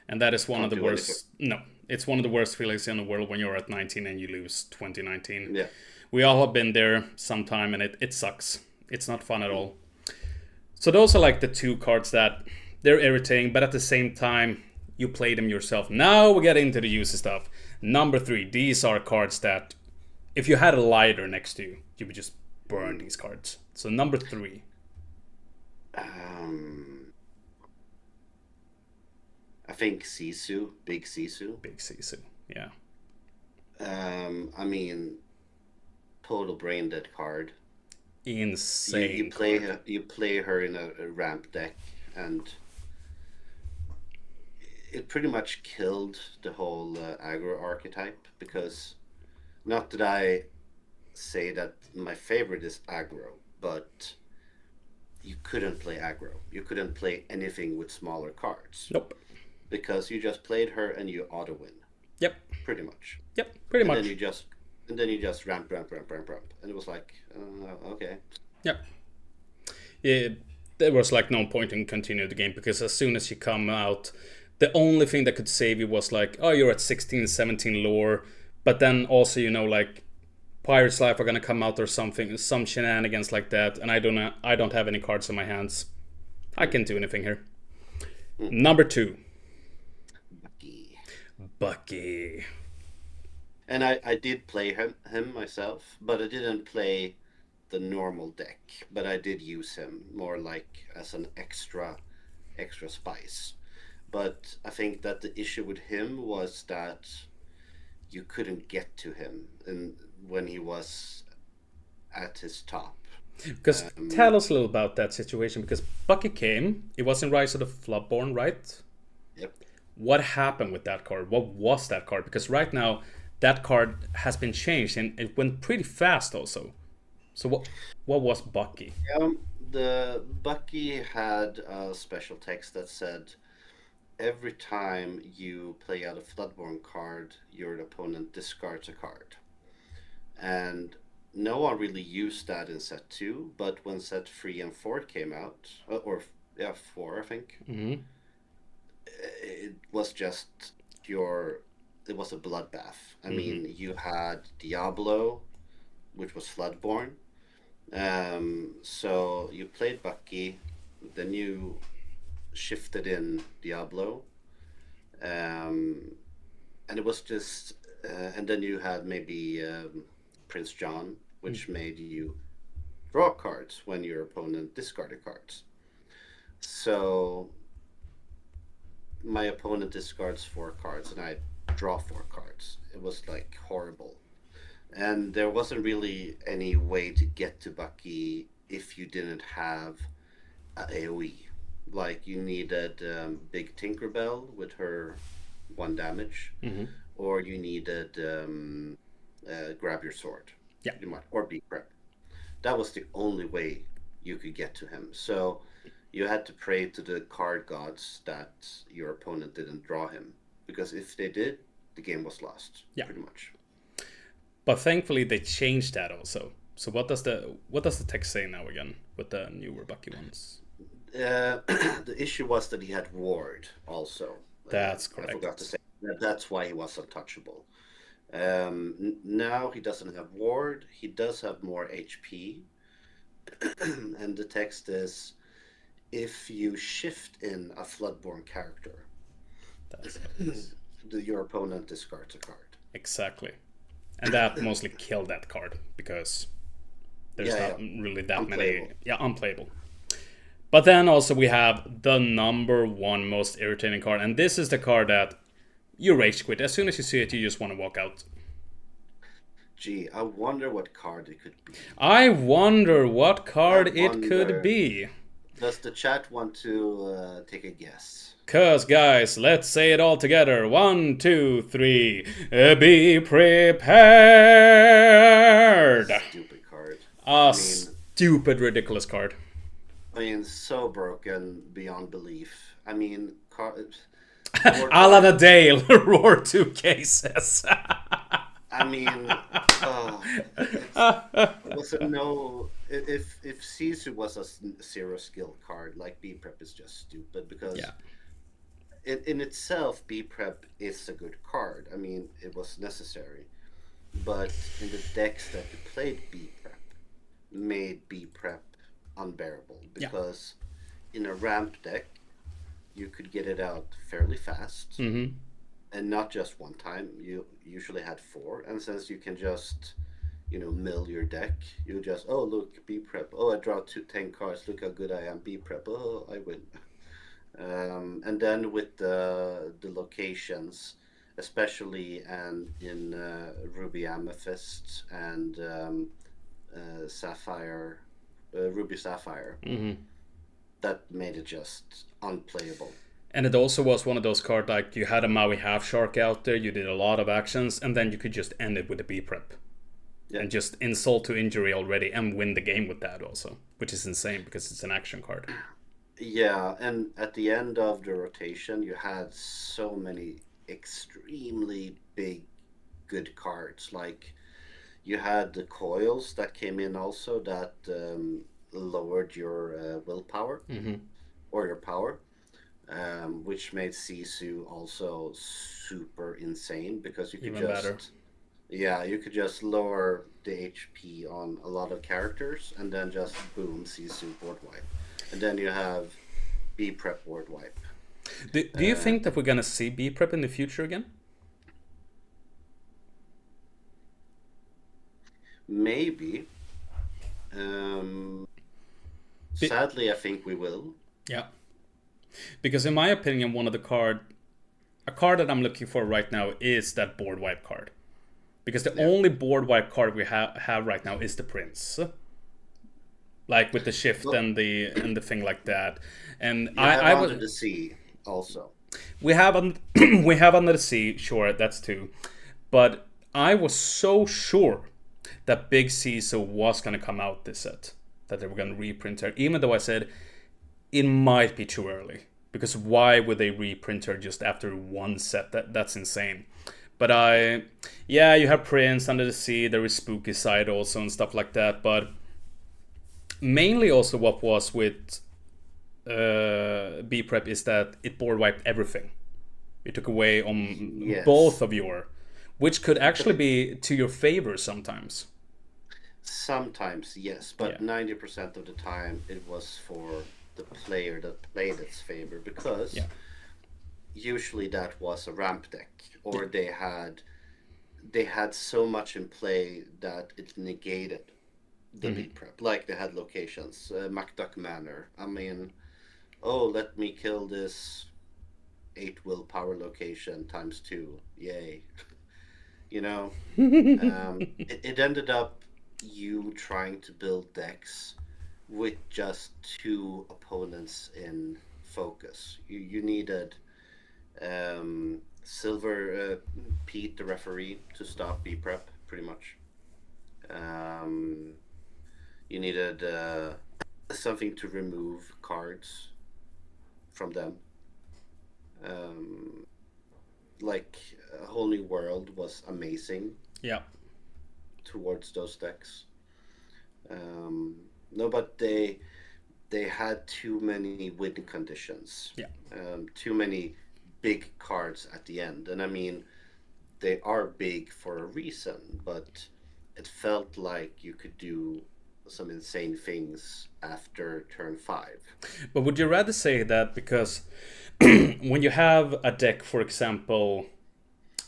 And that is one of the worst. No, it's one of the worst feelings in the world when you're at 19 and you lose 2019. Yeah. We all have been there sometime, and it sucks. It's not fun at all. So those are like the 2 cards that they're irritating, but at the same time, you play them yourself. Now we get into the user stuff. Number 3, these are cards that if you had a lighter next to you, you would just burn these cards. So number 3. I think Sisu, Big Sisu. Big Sisu, yeah. I mean, total brain dead card. Insane. You play her in a ramp deck, and it pretty much killed the whole aggro archetype. Because, not that I say that my favorite is aggro, but you couldn't play aggro. You couldn't play anything with smaller cards. Nope. Because you just played her and you auto win. Yep. Pretty much. Yep. Pretty much. And then you just ramp, and it was like, okay. Yep. Yeah, there was like no point in continuing the game, because as soon as you come out, the only thing that could save you was like, oh, you're at 16, 17 lore, but then also, you know, like Pirate's Life are gonna come out or something, some shenanigans like that, and I don't have any cards in my hands. I can't do anything here. Number 2. Bucky. And I did play him myself, but I didn't play the normal deck. But I did use him more like as an extra spice. But I think that the issue with him was that you couldn't get to him when he was at his top. Because tell us a little about that situation, because Bucky came, it was in Rise of the Floodborn, right? Yep. What happened with that card? What was that card? Because right now, that card has been changed, and it went pretty fast also. So what was Bucky? The Bucky had a special text that said, every time you play out a Floodborn card, your opponent discards a card. And no one really used that in set 2, but when set 3 and 4 came out, or yeah, 4, I think, Hmm. it was just pure, it was a bloodbath. I Hmm. mean, you had Diablo, which was Floodborn. So you played Bucky, then you shifted in Diablo, um, and it was just, and then you had maybe Prince John, which made you draw cards when your opponent discarded cards. So my opponent discards 4 cards, and I draw 4 cards. It was like horrible, and there wasn't really any way to get to Bucky if you didn't have a AOE. Like you needed Big Tinkerbell with her 1 damage, Hmm. or you needed Grab Your Sword, Yeah. you might, or Be Prep. That was the only way you could get to him. So you had to pray to the card gods that your opponent didn't draw him, because if they did, the game was lost, Yeah. pretty much. But thankfully they changed that also. So what does the text say now again with the newer Bucky ones? The issue was that he had Ward also. That's I forgot to correct. say that. That's why he was untouchable. Now he doesn't have Ward. He does have more HP, and the text is: if you shift in a Floodborn character, That's how it is. your opponent discards a card. Exactly. And that mostly killed that card because there's Yeah, not yeah, really that many. unplayable. Yeah, unplayable. But then also we have the number one most irritating card, and this is the card that you rage quit. As soon as you see it, you just want to walk out. Gee, I wonder what card it could be. I wonder what I card it could wonder. be. Does the chat want to take a guess? Cause guys, let's say it all together. 1, 2, 3. Be prepared. Stupid card. A I mean, stupid, ridiculous card. so broken beyond belief. I mean, board Alana wipe. Dale, Roar 2 cases. I mean, it was a no. If Sisu was a zero skill card, like B prep is just stupid because Yeah. in itself B prep is a good card. I mean, it was necessary, but in the decks that you played B prep, made B prep unbearable Yeah. because in a ramp deck you could get it out fairly fast, Mm-hmm. and not just one time. You usually had 4, and since you can just mill your deck, you just, oh look, B prep, oh I draw 10 cards, look how good I am, B prep, oh I win. And then with the locations, especially and in Ruby Amethyst and Sapphire, Ruby Sapphire, Mm-hmm. that made it just unplayable. And it also was one of those cards like you had a Maui Half Shark out there, you did a lot of actions, and then you could just end it with a B prep. Yeah. And just insult to injury already and win the game with that also. Which is insane because it's an action card. Yeah, and at the end of the rotation, you had so many extremely big, good cards. Like you had the coils that came in also that lowered your willpower Mm-hmm. or your power, which made Sisu also super insane because you could Even better. yeah, you could just lower the HP on a lot of characters and then just boom, Sisu board wipe. And then you have B prep board wipe. Do you think that we're gonna see B prep in the future again? Maybe. Be- Sadly, I think we will. yeah. Because in my opinion, a card that I'm looking for right now is that board wipe card. Because the Yeah. only board wipe card we have right now is the Prince. Like with the shift Well, and the thing like that. And you have I Under was the Sea also. we have on we have Under the Sea, sure, that's two. But I was so sure that Big Caesar was gonna come out this set. That they were gonna reprint her. Even though I said it might be too early. Because why would they reprint her just after one set? That's insane. But yeah, you have Prince, Under the Sea, there is Spooky Side also and stuff like that. But mainly also what was with B Prep is that it board wiped everything. It took away on both Yes. of your, which could actually be to your favor sometimes. Sometimes, yes, Yeah. but 90% of the time it was for the player that played its favor because Yeah. usually that was a ramp deck Yeah. or they had so much in play that it negated the Mm-hmm. beat prep. Like they had locations, MacDuck Manor. I mean, oh, let me kill this 8 willpower location times 2. Yay. You know, it ended up you trying to build decks with just two opponents in focus. You needed Silver Pete, the referee, to stop B prep pretty much. Um, you needed something to remove cards from them. Um, like a whole new world was amazing Yeah. towards those decks. Um, no, but they had too many win conditions, Yeah. too many big cards at the end, and I mean they are big for a reason, but it felt like you could do some insane things after turn 5. But would you rather say that because when you have a deck, for example,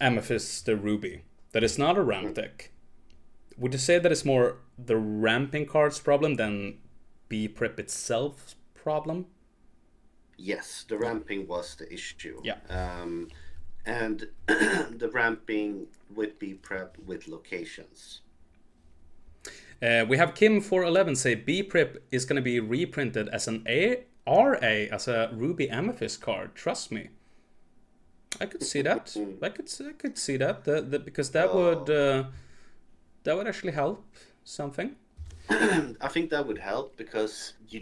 Amethyst the Ruby, that is not a ramp Mm. deck, would you say that it's more the ramping cards problem than B prep itself problem? Yes, the Yeah. ramping was the issue. Yeah. And the ramping would be prep with locations. We have Kim411 say B prep is going to be reprinted as an RA as a Ruby Amethyst card. Trust me. I could see that. I could see that. Because Oh, that would actually help something. I think that would help because you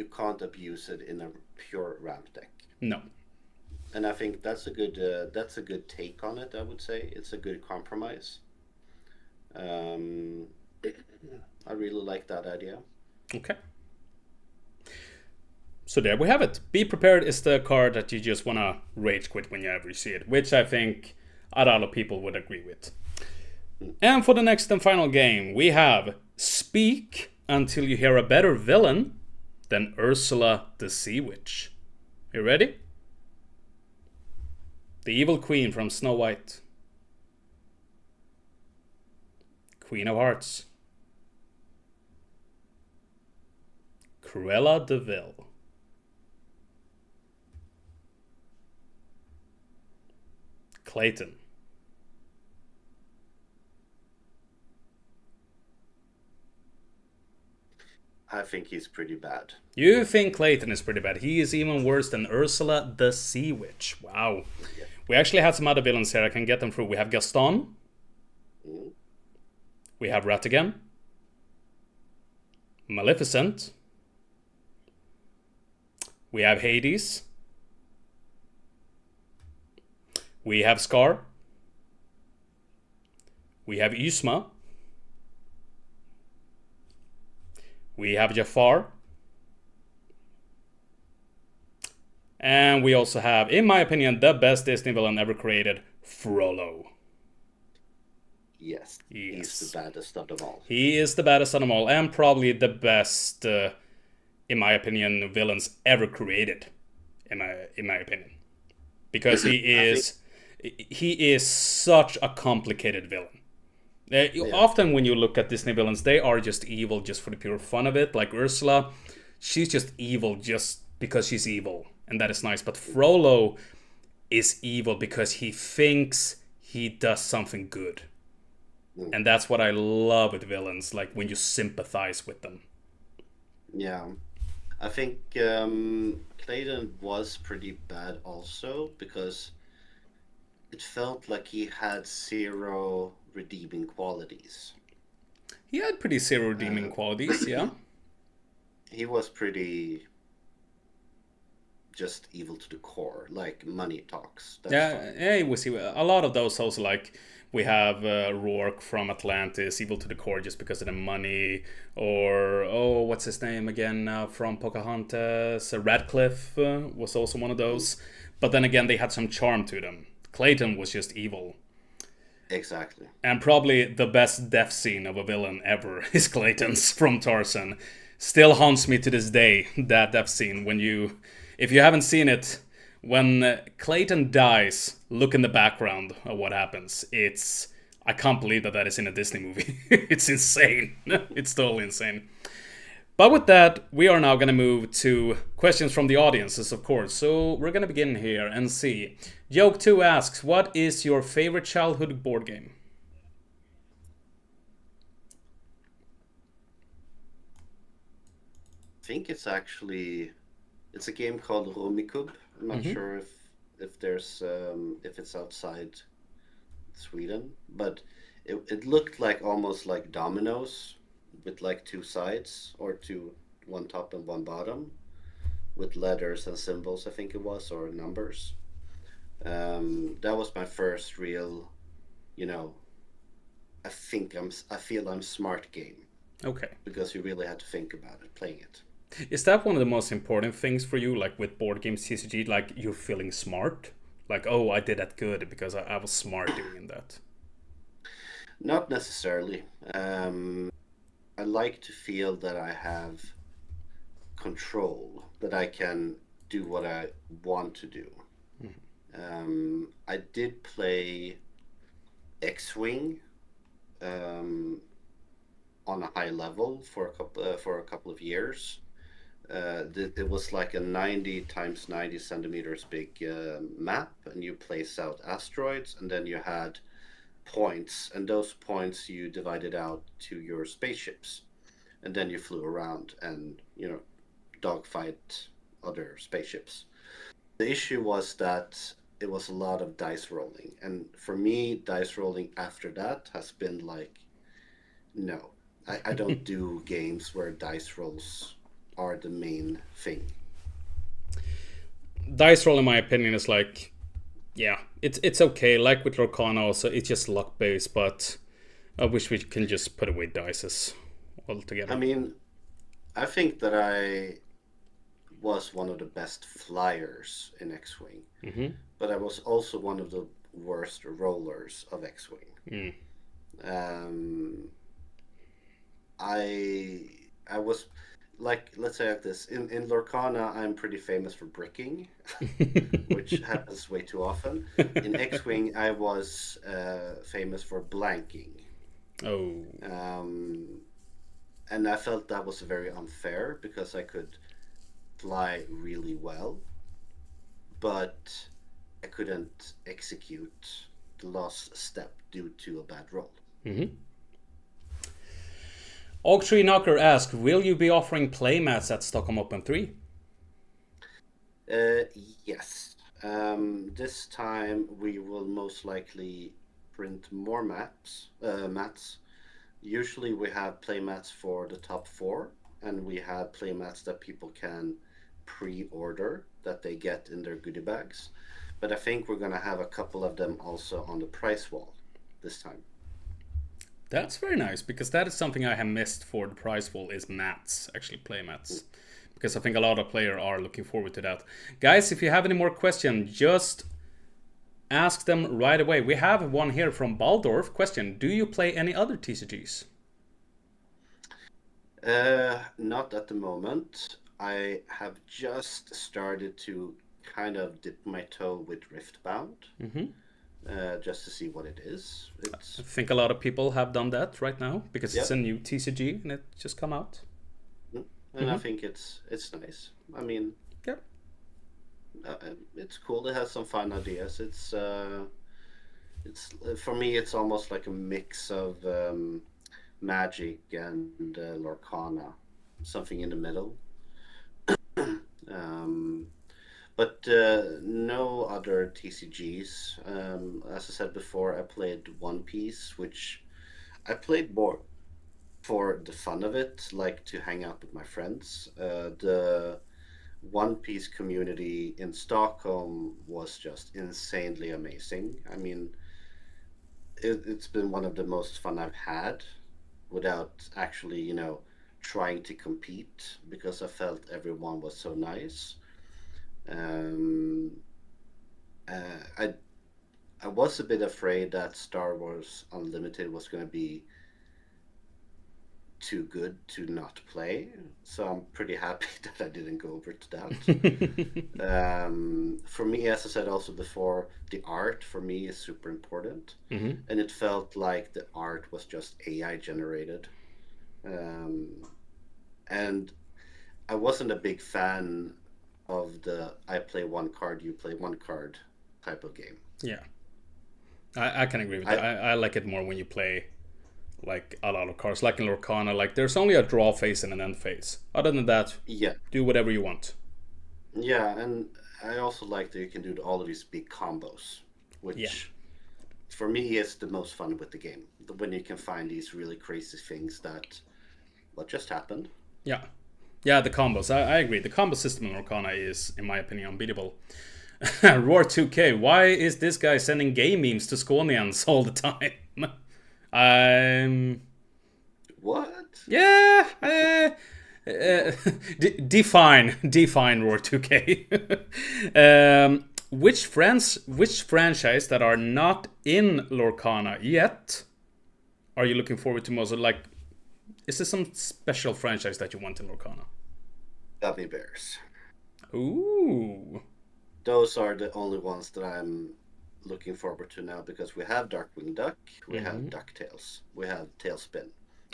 can't abuse it in a pure ramp deck. No. And I think that's a good take on it. I would say it's a good compromise. Um, I really like that idea. Okay. So there we have it. Be prepared is the card that you just wanna rage quit when you ever see it, which I think a lot of people would agree with. And for the next and final game, we have Speak Until You Hear a Better Villain than Ursula the Sea Witch. You ready? The Evil Queen from Snow White. Queen of Hearts. Cruella de Vil. Clayton. I think he's pretty bad. You think Clayton is pretty bad. He is even worse than Ursula the Sea Witch. Wow. Yeah. We actually had some other villains here. I can get them through. We have Gaston. Mm. We have Ratigan. Maleficent. We have Hades. We have Scar. We have Yzma. We have Jafar. And we also have, in my opinion, the best Disney villain ever created, Frollo. Yes, he's the Yes. baddest of them all. He is the baddest of them all, and probably the best, in my opinion, villains ever created. In my opinion, because he I think, is he is such a complicated villain. yeah, Often when you look at Disney villains, they are just evil just for the pure fun of it. Like Ursula, she's just evil just because she's evil, and that is nice. But Frollo is evil because he thinks he does something good. mm, And that's what I love with villains, like when you sympathize with them. yeah. I think Clayton was pretty bad also because it felt like he had zero redeeming qualities. He had pretty zero redeeming Uh, qualities, yeah. he was pretty just evil to the core, like money talks. That's fine. Yeah, yeah, we see a lot of those also. Like we have Rourke from Atlantis, evil to the core just because of the money, or oh, what's his name again from Pocahontas? Radcliffe was also one of Mm, those. But then again, they had some charm to them. Clayton was just evil. exactly. And probably the best death scene of a villain ever is Clayton's from Tarzan. Still haunts me to this day, that death scene. If you haven't seen it, when Clayton dies, look in the background of what happens. I can't believe that is in a Disney movie. It's insane. It's totally insane. But with that, we are now going to move to questions from the audiences, of course. So we're going to begin here and see. Joke2 asks, what is your favorite childhood board game? I think it's a game called Romikub. I'm not Mm-hmm. sure if it's outside Sweden, but it looked like almost like dominoes with like two sides or two, one top and one bottom with letters and symbols, I think it was, or numbers. That was my first real, you know, I feel I'm smart game Okay. because you really had to think about it playing it. Is that one of the most important things for you, like with board games TCG, like you're feeling smart? Like, oh, I did that good because I was smart doing that. Not necessarily. I like to feel that I have control, that I can do what I want to do. I did play X-Wing um, on a high level for a couple of years. It was like a 90 times 90 centimeters big map, and you place out asteroids, and then you had points, and those points you divided out to your spaceships, and then you flew around and dogfight other spaceships. The issue was that it was a lot of dice rolling, and for me, dice rolling after that has been like, no, I don't do games where dice rolls are the main thing. Dice roll, in my opinion, is like, yeah, it's okay. Like with Lorcana, also, it's just luck based, but I wish we can just put away dices I altogether. mean, I think that I was one of the best flyers in X-Wing, Mm-hmm. but I was also one of the worst rollers of X-Wing. Mm. Um, I I was like, let's say like this, in Lorcana I'm pretty famous for bricking, which happens way too often. In X-Wing I was famous for blanking. Oh. Um, and I felt that was very unfair because I could fly really well, but I couldn't execute the last step due to a bad roll. Mm-hmm. Oak Tree Knocker asks, will you be offering playmats at Stockholm Open 3? Uh, yes. This time we will most likely print more mats. Usually we have playmats for the top four, and we have playmats that people can pre-order that they get in their goodie bags. But I think we're gonna have a couple of them also on the price wall this time. That's very nice because that is something I have missed for the prize pool is mats, actually play mats. Because I think a lot of players are looking forward to that. Guys, if you have any more questions, just ask them right away. We have one here from Baldorf. Question: do you play any other TCGs? Not at the moment. I have just started to kind of dip my toe with Riftbound, Mm-hmm. just to see what it is. I It's think a lot of people have done that right now because it's a Yep, new TCG and it just come out. and I Mm-hmm. think it's nice. I mean, Yep. it's cool. It has some fun ideas. It's for me, it's almost like a mix of Magic and Lorcana, something in the middle. Um, but no other TCGs. As I said before, I played One Piece, which I played more for the fun of it, like to hang out with my friends. The One Piece community in Stockholm was just insanely amazing. I mean, it's been one of the most fun I've had without actually, trying to compete because I felt everyone was so nice. Um, I was a bit afraid that Star Wars Unlimited was going to be too good to not play, so I'm pretty happy that I didn't go over to that. For me, as I said also before, the art for me is super important, Hmm. and it felt like the art was just AI generated. Um, and I wasn't a big fan of the I play one card, you play one card type of game. Yeah, I can agree with that. I I like it more when you play like a lot of cards, like in Lorcana. Like there's only a draw phase and an end phase. Other than that, Yeah, do whatever you want. yeah, and I also like that you can do all of these big combos, Yeah, which for me is the most fun with the game. When you can find these really crazy things that what just happened. yeah, yeah. The combos. I agree. The combo system in Lorcana is, in my opinion, unbeatable. Roar 2K. Why is this guy sending gay memes to Sconians all the time? Um. What? Yeah. Define Roar 2K. Which franchise that are not in Lorcana yet are you looking forward to most? Like, is there some special franchise that you want in Lorcana? Gummy bears. Ooh. Those are the only ones that I'm looking forward to now because we have Darkwing Duck, we have Mm-hmm. DuckTales, we have Tailspin.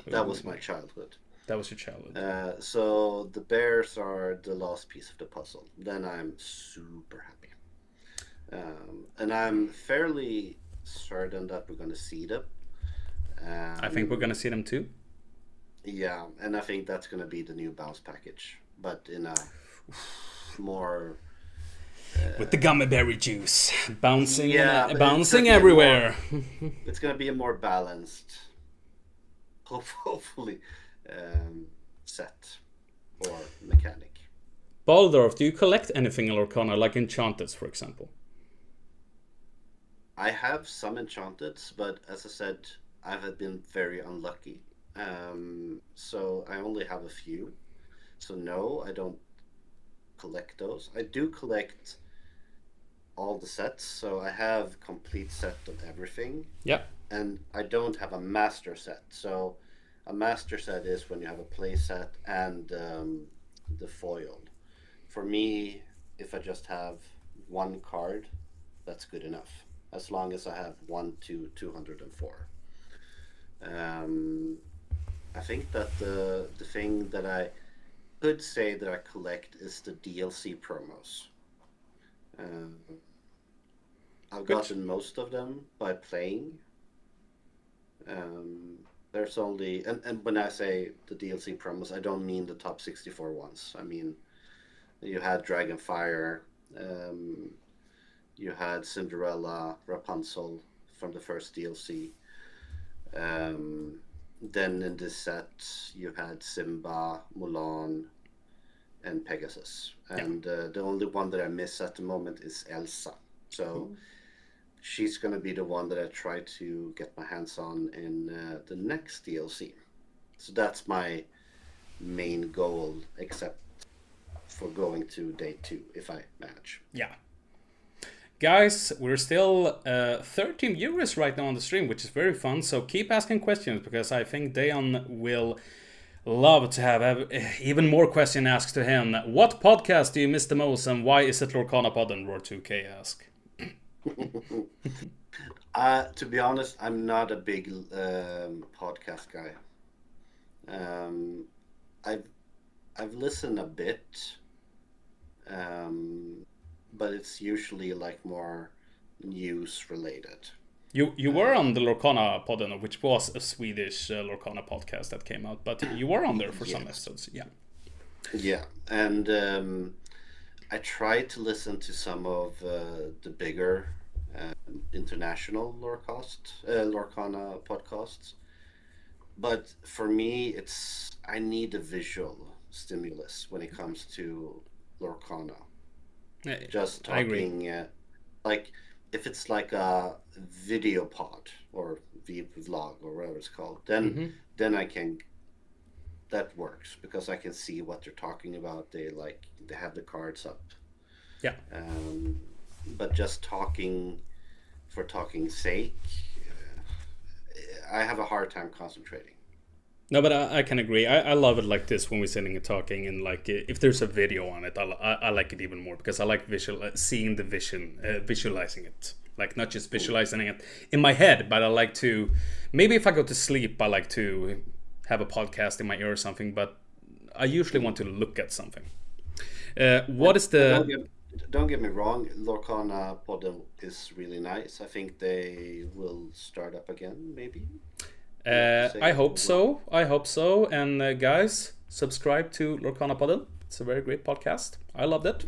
That was Ooh. my childhood. That was your childhood. So the bears are the last piece of the puzzle. Then I'm super happy. And I'm fairly certain that we're going to see them. I think we're Um, gonna see them too. yeah, and I think that's going to be the new bounce package, but in a more With the gummy berry juice bouncing yeah, but it's going bouncing to be a more everywhere. it's going to be a more balanced, hopefully, um, set or mechanic. Baldorf, do you collect anything in Lorcana, like Enchanteds, for example? I have some enchanteds, but as I said, I've been very unlucky. So I only have a few. So no, I don't collect those. I do collect all the sets, so I have complete set of everything, Yeah. and I don't have a master set. So a master set is when you have a play set and the foil. For me, if I just have one card, that's good enough. As long as I have 204. Um, I think that the thing that I could say that I collect is the DLC promos. Um, I've Good. gotten most of them by playing. Um, there's only and when I say the DLC promos, I don't mean the top 64 ones. I mean you had Dragonfire, um, you had Cinderella, Rapunzel from the first DLC. Um, then in this set you had Simba, Mulan, and Pegasus. Yeah. And the only one that I miss at the moment is Elsa. So she's going to be the one that I try to get my hands on in the next DLC. So that's my main goal, except for going to day two if I manage. Yeah. Guys, we're still 13 viewers right now on the stream, which is very fun. So keep asking questions because I think Dejan will love to have even more questions asked to him. What podcast do you miss the most and why is it Lorcana Pod and Roar 2K ask? To be honest, I'm not a big podcast guy. Um, I've I've listened a bit, um, but it's usually like more news related. You were on the Um, Lorcana Podden, which was a Swedish Lorcana podcast that came out, but you were on there for some yes, episodes. Yeah. yeah, and I try to listen to some of the bigger international Lorcana podcasts, but for me, it's I need a visual stimulus when it comes to Lorcana. I Just I agree. talking, like if it's like a video pod or vlog or whatever it's called, Hmm. then I can that works because I can see what they're talking about. They have the cards up. Yeah. Um, but just talking for talking's sake, I have a hard time concentrating. No, but I can agree. I love it like this when we're sitting and talking, and like if there's a video on it, I like it even more because I like seeing the vision, visualizing it. Like not just Mm. visualizing it in my head, but I like to. Maybe if I go to sleep, I like to have a podcast in my ear or something. But I usually want Mm. to look at something. What And is and the? don't get me wrong, Lorcana Podden is really nice. I think they will start up again, maybe. We'll have to I say. hope so. I hope so. And guys, subscribe to Lorcana Podden. It's a very great podcast. I loved it.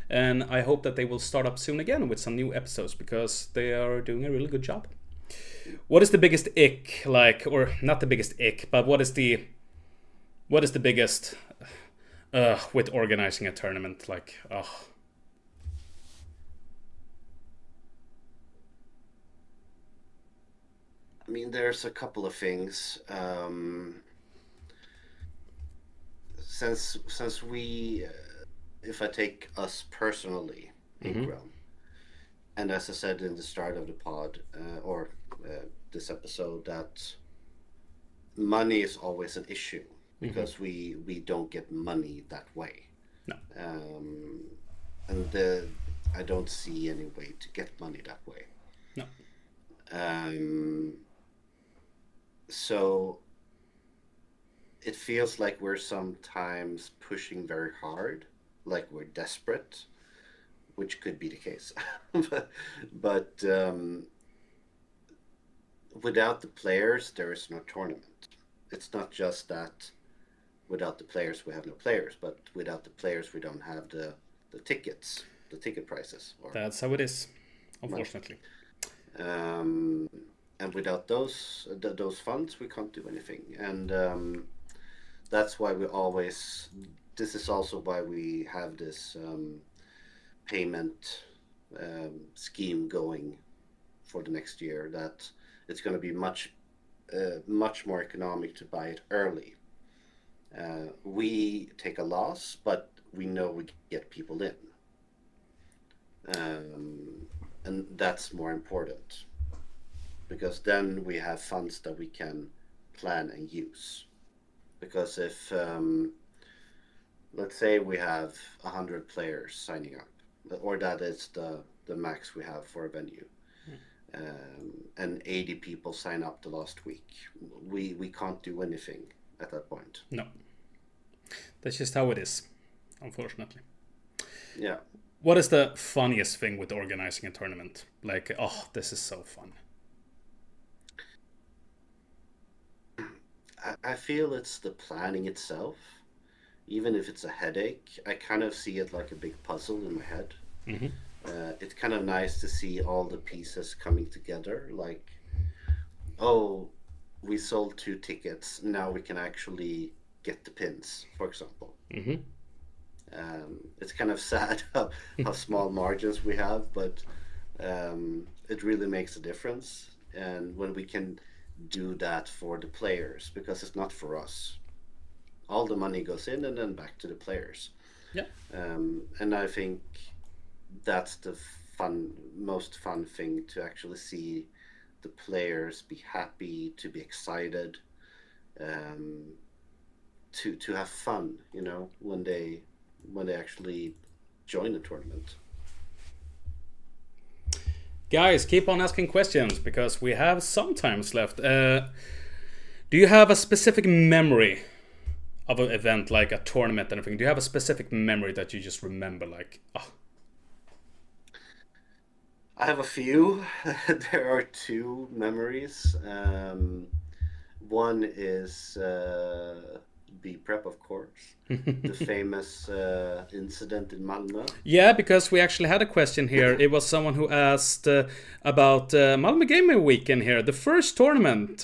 And I hope that they will start up soon again with some new episodes because they are doing a really good job. What is the biggest ick, like, or not the biggest ick, but what is the biggest with organizing a tournament? Like, oh, I mean, there's a couple of things. Since we, if I take us personally, mm-hmm, Inkwell, and as I said in the start of the pod or this episode, that money is always an issue mm-hmm, because we don't get money that way, no, um, and I don't see any way to get money that way. no, Um, so it feels like we're sometimes pushing very hard, like we're desperate, which could be the case. but without the players, there is no tournament. It's not just that without the players, we have no players, but without the players, we don't have the tickets, the ticket prices or that's how it is, money. unfortunately. Um, and without those funds, we can't do anything. And that's why we always. This is also why we have this payment scheme going for the next year. That it's going to be much more economic to buy it early. We take a loss, but we know we get people in, um, and that's more important because then we have funds that we can plan and use. Because if let's say we have 100 players signing up, or that is the max we have for a venue, and 80 people sign up the last week, we can't do anything at that point. No, that's just how it is, unfortunately. Yeah, What is the funniest thing with organizing a tournament? Like, oh, this is so fun. I feel it's the planning itself. Even if it's a headache, I kind of see it like a big puzzle in my head. Hmm. It's kind of nice to see all the pieces coming together. Like, oh, we sold 2 tickets. Now we can actually get the pins, for example. Hmm. It's kind of sad how small margins we have, but it really makes a difference. And when we can do that for the players, because it's not for us, all the money goes in and then back to the players. Yeah. And I think that's the most fun thing to actually see the players be happy, to be excited, um, to have fun. When they actually join the tournament. Guys, keep on asking questions because we have some times left. Do you have a specific memory of an event like a tournament and everything? Do you have a specific memory that you just remember? Like, oh, I have a few. There are two memories. One is B prep, of course, the famous incident in Malmö. yeah, because we actually had a question here. It was someone who asked about Malmö Gamer Weekend here, the first tournament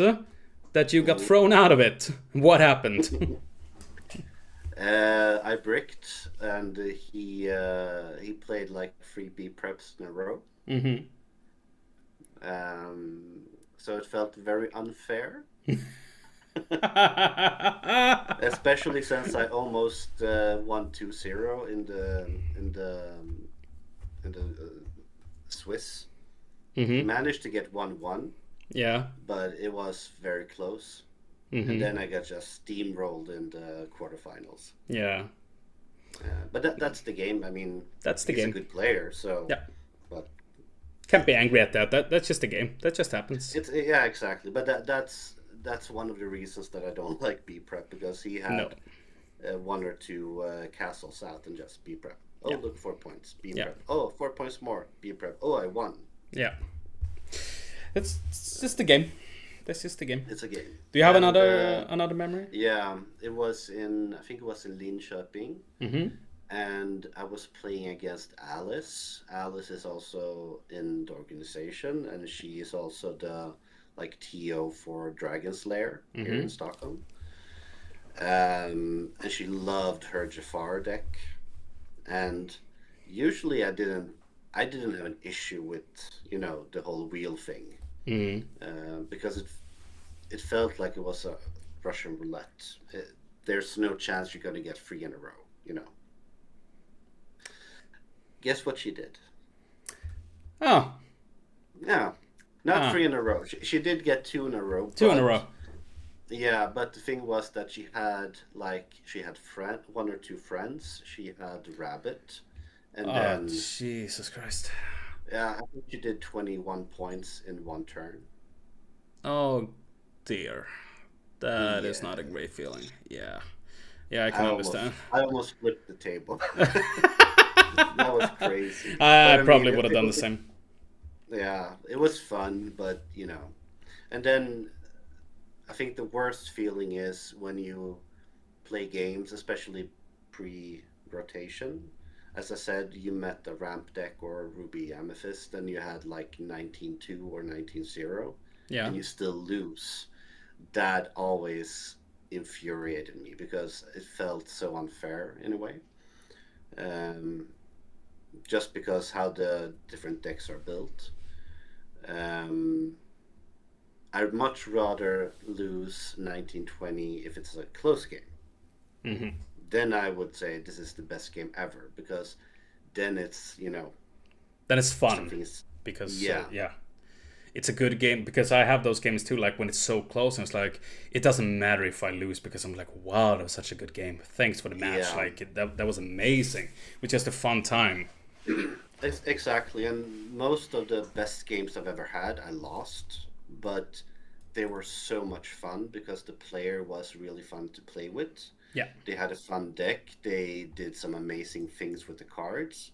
that you got thrown out of it. What happened? I bricked, and he played like three B preps in a row. Mm-hmm. Um, so it felt very unfair, especially since I almost won 2-0 in the Swiss. He Mm-hmm. managed to get 1-1, Yeah. but it was very close. And Mm-hmm. then I got just steamrolled in the quarterfinals. Yeah. But that's the game. I mean, That's the he's a game. good player, so Yeah. but Can't be angry at that. That's just a game. That just happens. it's yeah, exactly. But that's one of the reasons that I don't like B prep because he No. had one or two castles out and just B prep. Oh, Yeah. look, 4 points. B Yeah. prep. Oh, 4 points more. B prep. Oh, I won. Yeah. It's just a game. That's just a game. It's a game. Do you have And another memory? yeah, it was in, I think it was in Linköping, Mm-hmm. and I was playing against Alice. Alice is also in the organization, and she is also the like TO for Dragon Slayer here Mm-hmm. in Stockholm. And she loved her Jafar deck, and usually I didn't have an issue with the whole wheel thing, Mm-hmm. because it felt like it was a Russian roulette. There's no chance you're going to get three in a row, you know. Guess what she did? Oh. Yeah, not Ah. three in a row. She did get two in a row, Two in a but row. yeah, but the thing was that she had one or two friends. She had Rabbit, and Oh, then Jesus Christ. yeah, I think she did 21 points in one turn. Oh, dear. That is not a Yeah, great feeling. Yeah. Yeah, I I can almost understand. I almost flipped the table. That was crazy. But I I mean, probably would have done the it same. yeah, it was fun, but and then I think the worst feeling is when you play games, especially pre-rotation. As I said, you met the ramp deck or Ruby Amethyst, and you had like 19-2 or 19-0, Yeah. and you still lose. That always infuriated me because it felt so unfair in a way. Um, just because how the different decks are built. Um, I'd much rather lose 1920 if it's a close game. Mm-hmm. Then I would say this is the best game ever because then it's, Then it's fun something is, because yeah, yeah, it's a good game because I have those games too. Like when it's so close, and it's like it doesn't matter if I lose because I'm like, wow, that was such a good game. Thanks for the match. yeah, Like that was amazing. It was just a fun time. exactly. And most of the best games I've ever had, I lost, but they were so much fun because the player was really fun to play with. Yeah, They had a fun deck. They did some amazing things with the cards.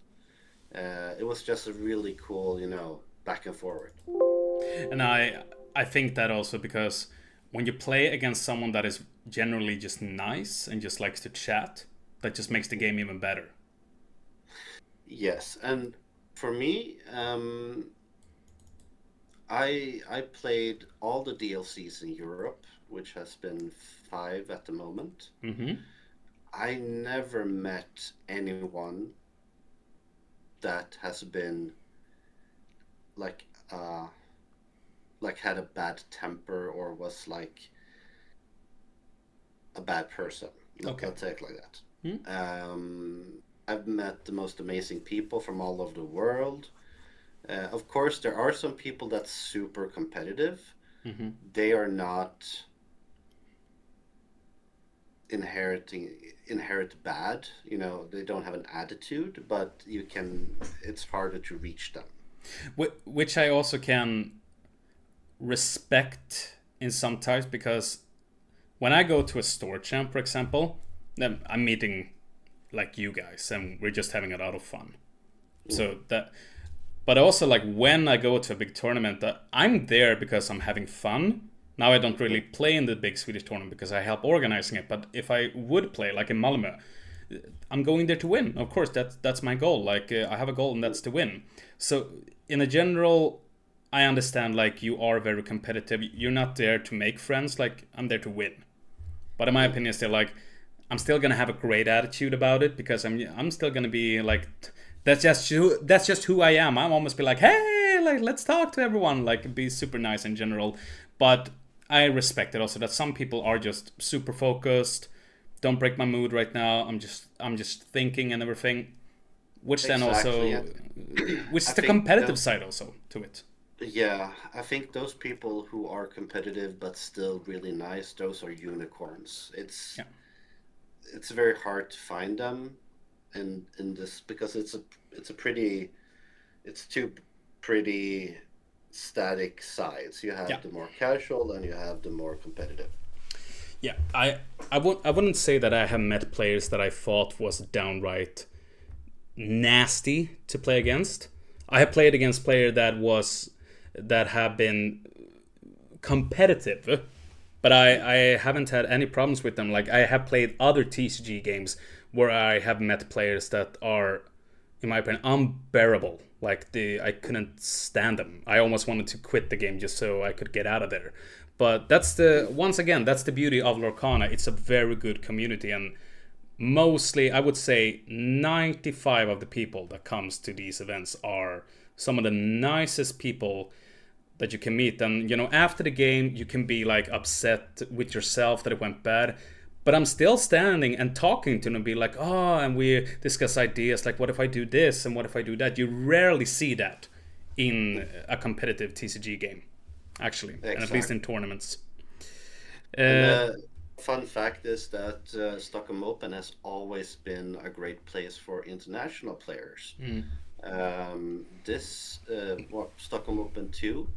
It was just a really cool, back and forward. and I think that also because when you play against someone that is generally just nice and just likes to chat, that just makes the game even better. Yes, and for me, I played all the DLCs in Europe, which has been five at the moment. Mm-hmm. I never met anyone that has been like had a bad temper or was like a bad person. Okay. Let's say it like that. Hmm? I've met the most amazing people from all over the world. Of course, there are some people that's super competitive. Mm-hmm. They are not inheriting inherit bad. They don't have an attitude, but it's harder to reach them. Which I also can respect in some types because when I go to a store champ, for example, then I'm meeting like you guys and we're just having a lot of fun. Mm. So that, but also like when I go to a big tournament, I'm there because I'm having fun. Now I don't really play in the big Swedish tournament because I help organizing it. But if I would play like in Malmö, I'm going there to win. Of course, that's my goal. Like I have a goal and that's to win. So in a general, I understand like you are very competitive. You're not there to make friends. Like I'm there to win. But in my opinion, still like I'm still gonna have a great attitude about it because I'm still gonna be like, that's just who I am. I'm almost be like, hey, like let's talk to everyone, like be super nice in general. But I respect it also that some people are just super focused. Don't break my mood right now. I'm just thinking and everything, which then Exactly. also, And which I is the think competitive those, side also to it. yeah, I think those people who are competitive but still really nice, those are unicorns. Yeah. It's very hard to find them in this because it's a pretty it's two pretty static sides. You Yeah. have the more casual and you have the more competitive. Yeah, I wouldn't say that I have met players that I thought was downright nasty to play against. I have played against player that have been competitive, but I haven't had any problems with them. Like I have played other TCG games where I have met players that are, in my opinion, unbearable. Like I couldn't stand them. I almost wanted to quit the game just so I could get out of there. But that's the once again that's the beauty of Lorcana. It's a very good community, and mostly I would say 95 of the people that comes to these events are some of the nicest people that you can meet. And after the game you can be like upset with yourself that it went bad, but I'm still standing and talking to them and be like, oh, and we discuss ideas like what if I do this and what if I do that. You rarely see that in a competitive TCG game, actually, and at least in Exactly. tournaments. And uh, fun fact is that Stockholm Open has always been a great place for international players. Stockholm Open 2,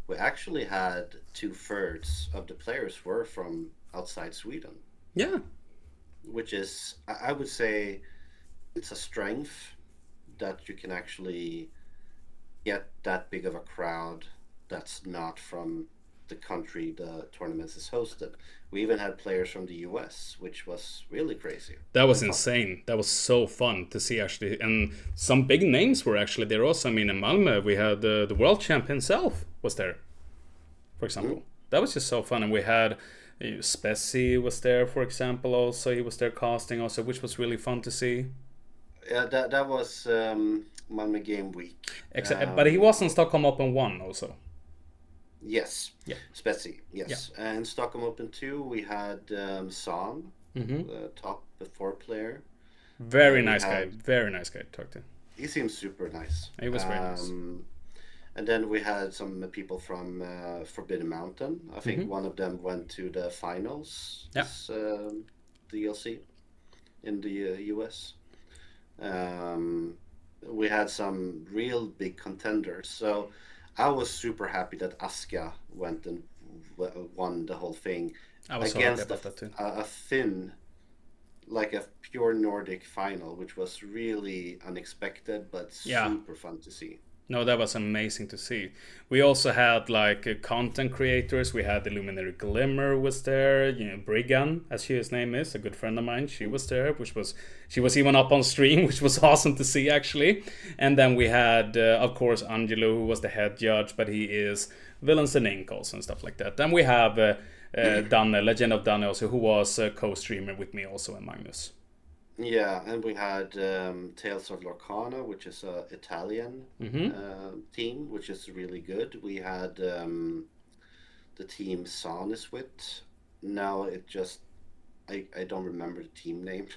we actually had two-thirds of the players were from outside Sweden, yeah. which is, I would say, it's a strength that you can actually get that big of a crowd that's not from the country the tournament is hosted. We even had players from the US, which was really crazy That was and fun. insane. That was so fun to see actually, and some big names were actually there also. I mean, in Malmö we had the world champ himself was there, for Mm. example. That was just so fun, and we had Spessy was there, for example. Also, he was there casting also, which was really fun to see. Yeah, that was Malmö Game Week. But he Um, was in Stockholm Open 1 also. yes, Yeah, Spetsy, yeah. yes. And Stockholm Open 2, we had Son, Hmm. the top 4 player. Very We nice guy. had, Very nice guy to talk to. he seems super nice. He was very nice. And then we had some people from Forbidden Mountain. I think Hmm. one of them went to the finals Yeah. this DLC in the US. Um, we had some real big contenders. So I was super happy that Aska went and won the whole thing I was so happy against about that too. a thin, like a pure Nordic final, which was really unexpected but Yeah. super fun to see. No, that was amazing to see. We also had like content creators. We had the Luminary Glimmer was there. Briggan, as his name is, a good friend of mine. She was there, she was even up on stream, which was awesome to see actually. And then we had, of course, Angelo, who was the head judge, but he is Villains and Ink also and stuff like that. Then we have Danne, Legend of Danne also, who was a co-streamer with me also, and Magnus. Yeah, and we had Tales of Lorcana, which is a Italian Mm-hmm. team, which is really good. We had the team Saniswit. Now I don't remember the team name,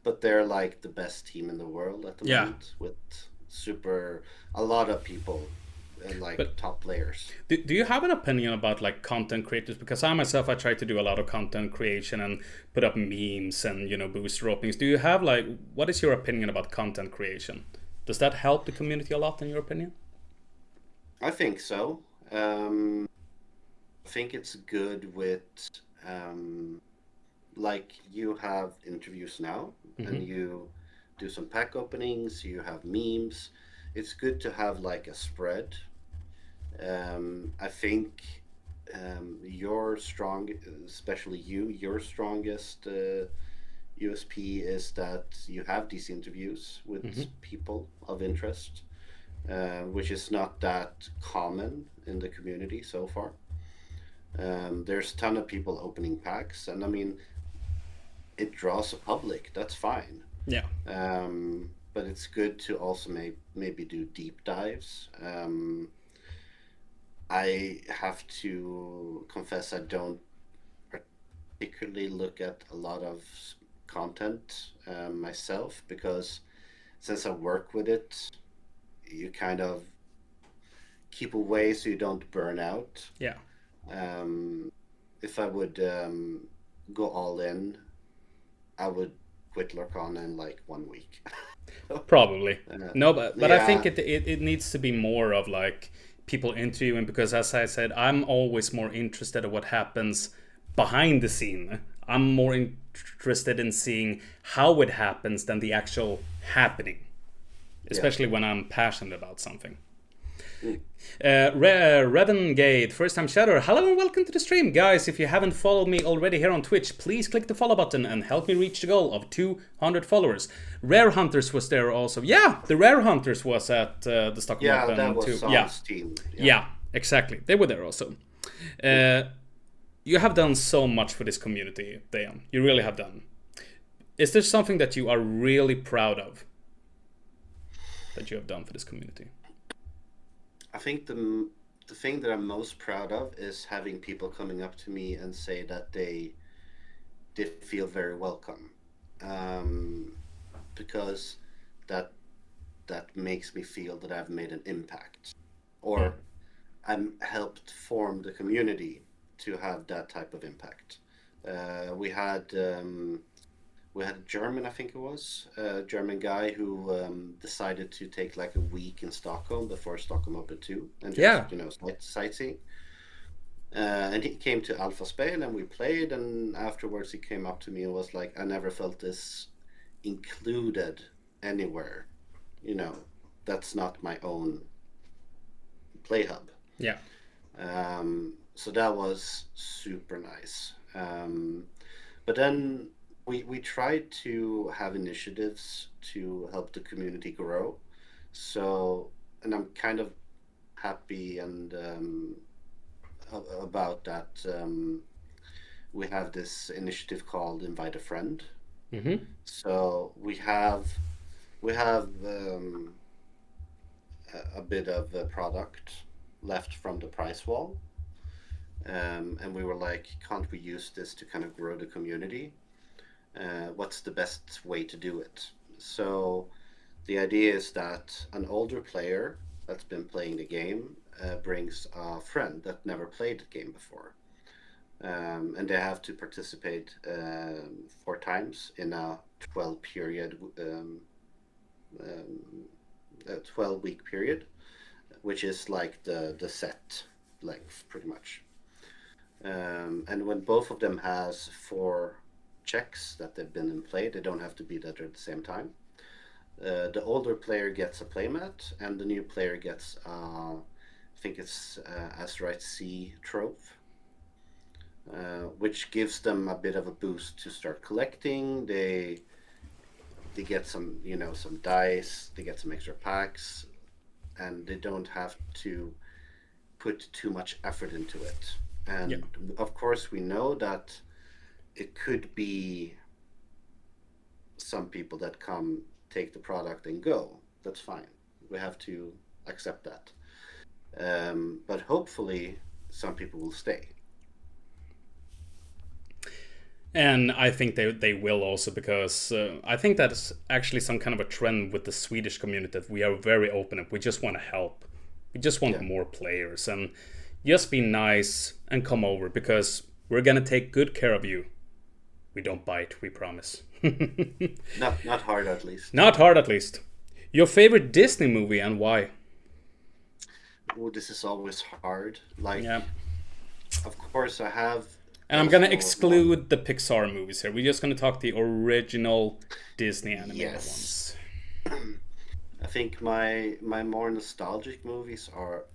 but they're like the best team in the world at the Yeah. moment with a lot of people and like But top players. do you have an opinion about like content creators? Because I myself, I try to do a lot of content creation and put up memes and booster openings. Do you have like what is your opinion about content creation? Does that help the community a lot in your opinion? I think so. I think it's good with um, like you have interviews now Mm-hmm. and you do some pack openings, you have memes. It's good to have like a spread. I think your strong, especially your strongest USP is that you have these interviews with Mm-hmm. people of interest, which is not that common in the community so far. There's a ton of people opening packs, and I mean, it draws a public. That's fine. Yeah. But it's good to also maybe do deep dives. I have to confess I don't particularly look at a lot of content myself, because since I work with it, you kind of keep away so you don't burn out. Yeah. Um, if I would go all in, I would quit Lorcana in like 1 week. Probably. No, but I think Yeah, it needs to be more of like people interviewing, because as I said, I'm always more interested in what happens behind the scene. I'm more interested in seeing how it happens than the actual happening, yeah. especially when I'm passionate about something. Mm. Revengate, first time shadow. Hello and welcome to the stream, guys. If you haven't followed me already here on Twitch, please click the follow button and help me reach the goal of 200 followers. Rare Hunters was there also. Yeah, the Rare Hunters was at the Stockholm Yeah, Open that was too. Sam's team. Yeah. Yeah, exactly. They were there also. You have done so much for this community, Dejan. You really have done. Is there something that you are really proud of that you have done for this community? I think the thing that I'm most proud of is having people coming up to me and say that they did feel very welcome, um, because that that makes me feel that I've made an impact, Mm. or I'm helped form the community to have that type of impact. Uh, we had um, we had a German, I think it was, a German guy who decided to take like a week in Stockholm before Stockholm Open 2 and Yeah, just, sightseeing. And he came to Alpha Spain and we played, and afterwards he came up to me and was like, I never felt this included anywhere. You know, that's not my own play hub. yeah, So that was super nice. But then we tried to have initiatives to help the community grow. So, and I'm kind of happy and about that. We have this initiative called Invite a Friend. mm-hmm. So we have a bit of a product left from the price wall, and we were like, can't we use this to kind of grow the community? What's the best way to do it? So the idea is that an older player that's been playing the game brings a friend that never played the game before, and they have to participate 4 times in a 12 period, um, a 12-week period, which is like the set length pretty much. And when both of them has 4 checks that they've been in play, they don't have to be there at the same time. The older player gets a playmat, and the new player gets, I think it's Azurite Sea Trove, which gives them a bit of a boost to start collecting. They get some, some dice, they get some extra packs, and they don't have to put too much effort into it. Yeah, And of course, we know that it could be some people that come, take the product, and go. That's fine. We have to accept that. But hopefully, some people will stay. and I think they will also, because I think that's actually some kind of a trend with the Swedish community, that we are very open and we just want to help. We just want Yeah. more players, and just be nice and come over, because we're gonna take good care of you. We don't bite, we promise. Not hard, at least. Not hard, at least. Your favorite Disney movie and why? Oh, this is always hard. Like, Yeah. of course, I have And I'm gonna also exclude the Pixar movies here. We're just gonna talk the original Disney animated yes. ones. I think my more nostalgic movies are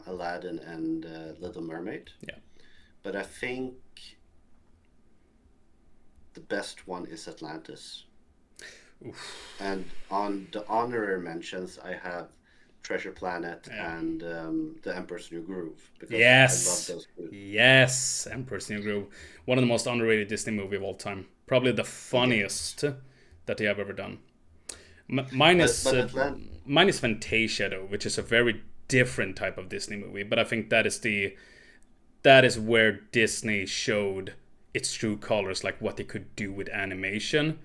Aladdin and Little Mermaid. Yeah. But I think the best one is Atlantis. Oof. And on the honorary mentions, I have Treasure Planet Yeah. and The Emperor's New Groove, because I love Yes. those two. Yes. Emperor's New Groove. One of the most underrated Disney movie of all time. Probably the Yeah. funniest that they have ever done. Mine is But Atlanta, mine is Fantasia though, which is a very different type of Disney movie. But I think that is where Disney showed its true colors, like what they could do with animation.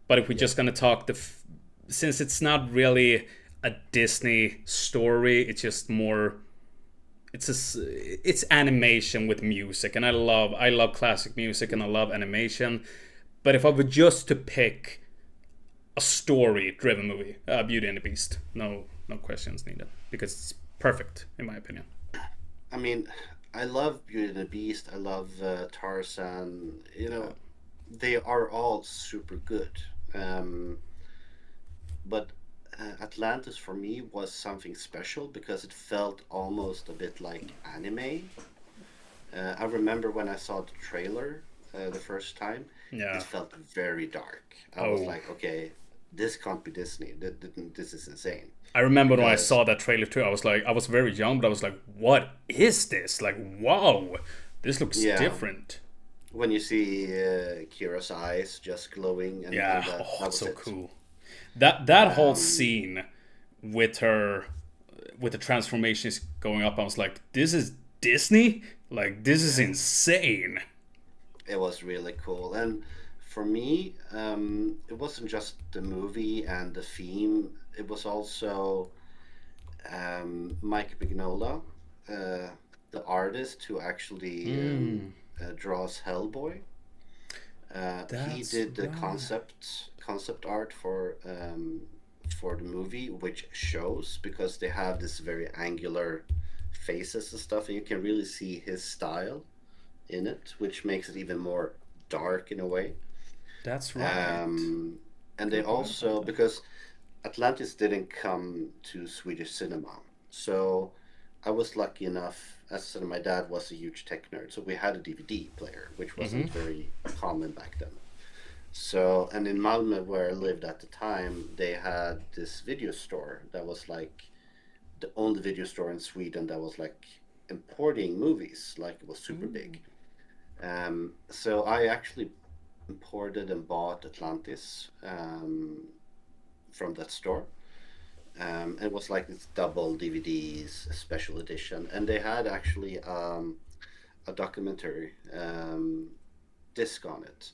But if we're yeah. just gonna talk since it's not really a Disney story, it's just more it's animation with music, and I love classic music and I love animation. But if I were just to pick a story driven movie, Beauty and the Beast, no questions needed because it's perfect in my opinion. I mean, I love Beauty and the Beast. I love Tarzan. Yeah. They are all super good. Um, but Atlantis for me was something special because it felt almost a bit like anime. I remember when I saw the trailer the first time, it Yeah. felt very dark. I was Oh, like, okay, this can't be Disney. This is insane. I remember when I Because saw that trailer too. I was like, I was very young, but I was like, what is this? Like, wow, this looks yeah, different. when you see Kira's eyes just glowing, Yeah. and Oh, that was so it. cool. That whole Um, scene with her with the transformations going up, I was like, this is Disney? Like, this is yeah, insane. it was really cool. And for me, it wasn't just the movie and the theme. It was also Mike Mignola, uh, the artist who actually Hmm. draws Hellboy. He That's did the right. concept art for the movie, which shows because they have this very angular faces and stuff, and you can really see his style in it, which makes it even more dark in a way. That's right. Um, and they Forgot about also, that. because Atlantis didn't come to Swedish cinema, so I was lucky enough. As I said, my dad was a huge tech nerd, so we had a DVD player, which Mm-hmm. wasn't very common back then. So, and in Malmö, where I lived at the time, they had this video store that was like the only video store in Sweden that was like importing movies, like it was super Ooh. big. So I actually imported and bought Atlantis from that store. It was like this double DVDs special edition, and they had actually a documentary disc on it,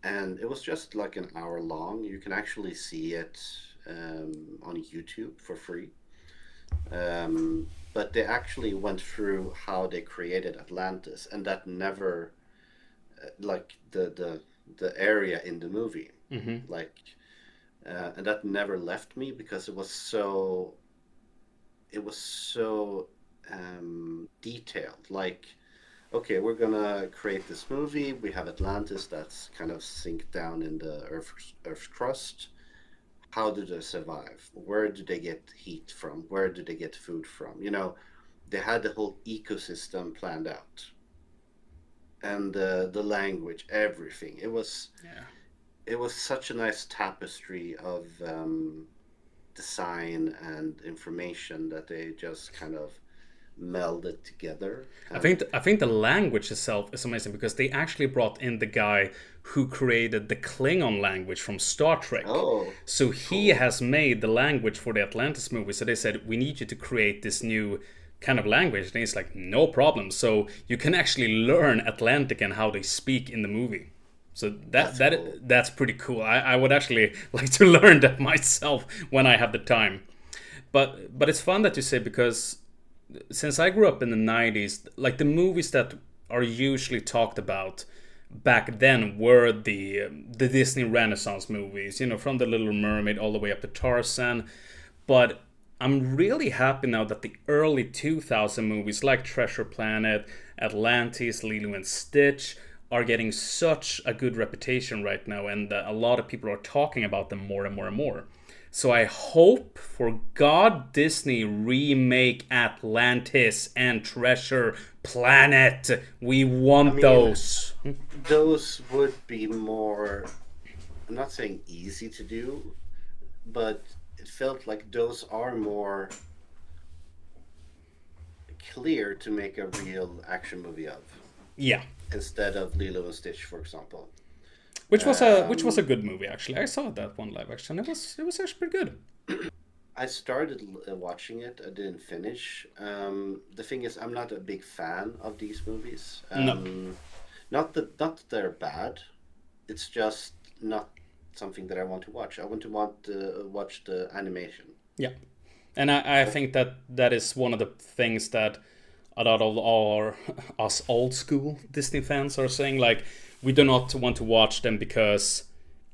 and it was just like an hour long. You can actually see it on YouTube for free. But they actually went through how they created Atlantis, and that never like the area in the movie, Mm-hmm. like and that never left me because it was so detailed. Like, okay, we're gonna create this movie. We have Atlantis that's kind of sink down in the Earth's crust. How do they survive? Where do they get heat from? Where do they get food from? They had the whole ecosystem planned out, and the language, everything. Yeah. It was such a nice tapestry of design and information that they just kind of melded together. And I think the language itself is amazing because they actually brought in the guy who created the Klingon language from Star Trek. oh, So he cool. has made the language for the Atlantis movie. So they said we need you to create this new kind of language. And he's like, no problem. So you can actually learn Atlantic and how they speak in the movie. So That's cool. that's pretty cool. I would actually like to learn that myself when I have the time. But it's fun that you say because since I grew up in the 90s, like the movies that are usually talked about back then were the Disney Renaissance movies, from The Little Mermaid all the way up to Tarzan. But I'm really happy now that the early 2000 movies like Treasure Planet, Atlantis, Lilo and Stitch are getting such a good reputation right now, and a lot of people are talking about them more and more and more. So I hope for God Disney remake Atlantis and Treasure Planet. We I want mean, those. those would be more, I'm not saying easy to do, but it felt like those are more clear to make a real action movie of Yeah. instead of Lilo and Stitch, for example. which was a good movie actually. I saw that one live action. It was actually pretty good. I started watching it. I didn't finish. The thing is, I'm not a big fan of these movies. No, Not that they're bad. It's just not something that I want to watch. I want to watch the animation. yeah, and I But think that is one of the things that a lot of our us old school Disney fans are saying, like, we do not want to watch them because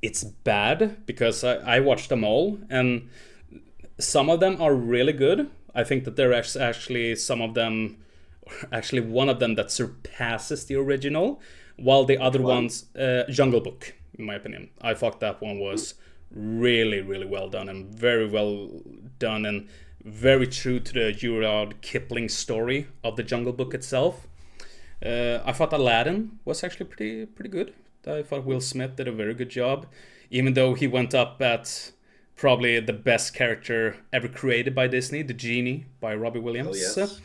it's bad, because I watched them all and some of them are really good. I think that there are actually some of them, actually one of them that surpasses the original, while the which other one? ones, Jungle Book, in my opinion, I thought that one Mm. was really, really well done and very well done and very true to the Rudyard Kipling story of the Jungle Book itself. I thought Aladdin was actually pretty good. I thought Will Smith did a very good job, even though he went up at probably the best character ever created by Disney, the genie by Robbie Oh Williams. yes.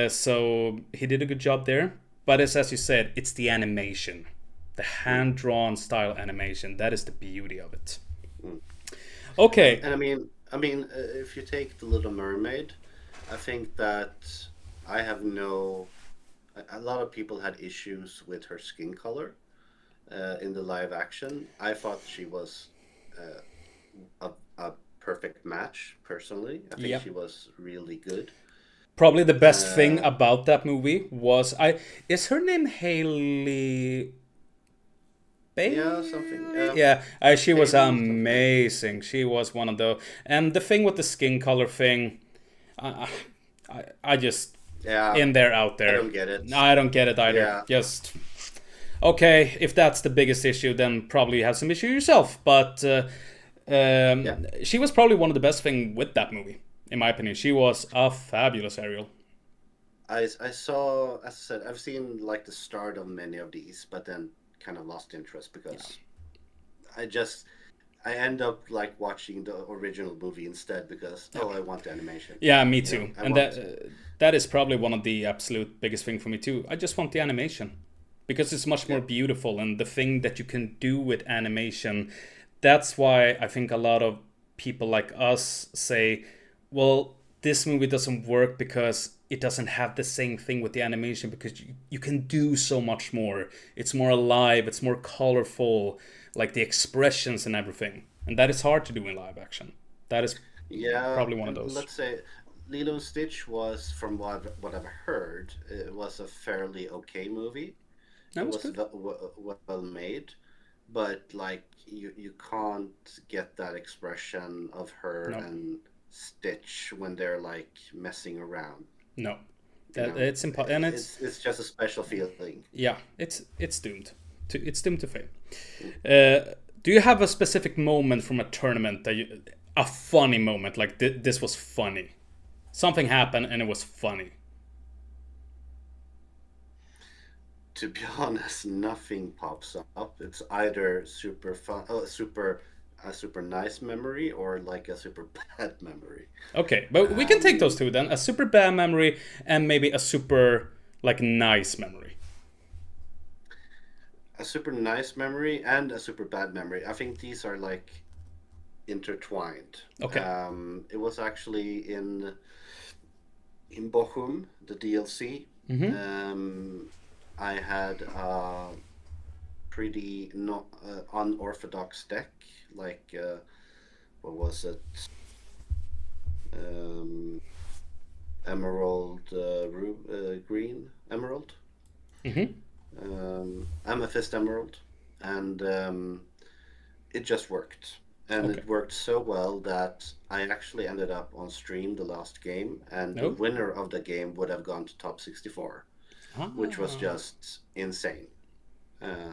So he did a good job there. But as you said, it's the animation, the Mm. hand drawn style animation. That is the beauty of it. Mm. Okay. And if you take The Little Mermaid, I think that I have no. A lot of people had issues with her skin color in the live action. I thought she was uh, a perfect match. Personally, I think Yep. she was really good. Probably the best thing Uh, about that movie was I is her name Haley yeah, something. Bailey? Yeah, she was Haley something. amazing. She was one of the, and the thing with the skin color thing, I, I just Yeah, in there out I there. don't get it. I don't get it either. Yeah, Just okay, if that's the biggest issue, then probably you have some issue yourself. But yeah. she was probably one of the best thing with that movie, in my opinion. She was a fabulous Ariel. I saw, as I said, I've seen like the start of many of these, but then kind of lost interest Yeah, because I just I end up like watching the original movie instead because yeah, oh, I want the animation. yeah. Me You know, too. I And that want. that is probably one of the absolute biggest thing for me too. I just want the animation because it's much Yeah. more beautiful, and the thing that you can do with animation. That's why I think a lot of people like us say, well, this movie doesn't work because it doesn't have the same thing with the animation, because you can do so much more. It's more alive, it's more colorful, like the expressions and everything. And that is hard to do in live action. That is Yeah, probably one of and those. let's say Lilo and Stitch was, from what I've heard, it was a fairly okay movie. That It was was good. well made, but like you can't get that expression of her No, and Stitch when they're like messing around. no. You That know, it's impossible, and it's just a special feeling. yeah, it's doomed. It's doomed to fail. Do you have a specific moment from a tournament that a funny moment, like this was funny? Something happened and it was funny. To be honest, nothing pops up. It's either super fun, a super nice memory or like a super bad memory. Okay, but we can take those Um, two then. A super bad memory and maybe a super like nice memory. a super nice memory and a super bad memory. I think these are like intertwined. Okay. It was actually in Bochum, the DLC. Mm-hmm. Um, I had a pretty not unorthodox deck, like what was it? Um, Emerald, green emerald, Mm-hmm. amethyst emerald, and it just worked. And Okay. it worked so well that I actually ended up on stream the last game, and the No. winner of the game would have gone to top 64, which was Ah. just insane.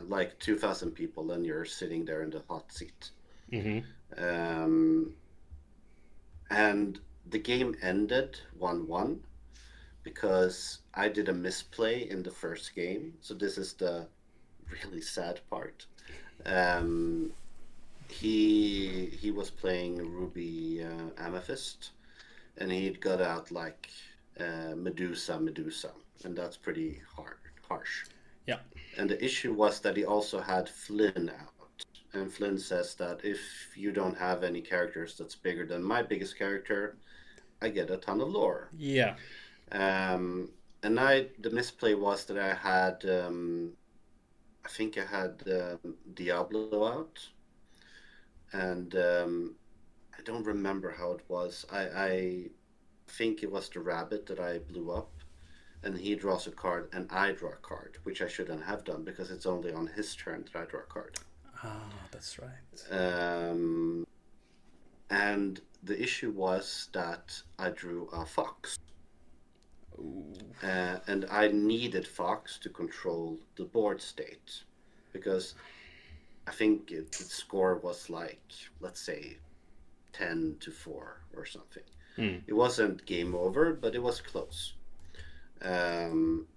Like 2,000 people, and you're sitting there in the hot seat. Mm-hmm. Um, and the game ended 1-1 because I did a misplay in the first game. So this is the really sad part. Um, he was playing Ruby Amethyst, and he'd got out like Medusa, and that's pretty harsh. Yeah. And the issue was that he also had Flynn out. And Flynn says that if you don't have any characters that's bigger than my biggest character, I get a ton of lore. Yeah. Um, and the misplay was that I think I had Diablo out, and I don't remember how it was. I think it was the rabbit that I blew up, and he draws a card, and I draw a card, which I shouldn't have done because it's only on his turn that I draw a card. Ah, that's right. Um, and the issue was that I drew a fox. And I needed Fox to control the board state because I think its score was like, let's say, 10-4 or something. It wasn't game over, but it was close. Um,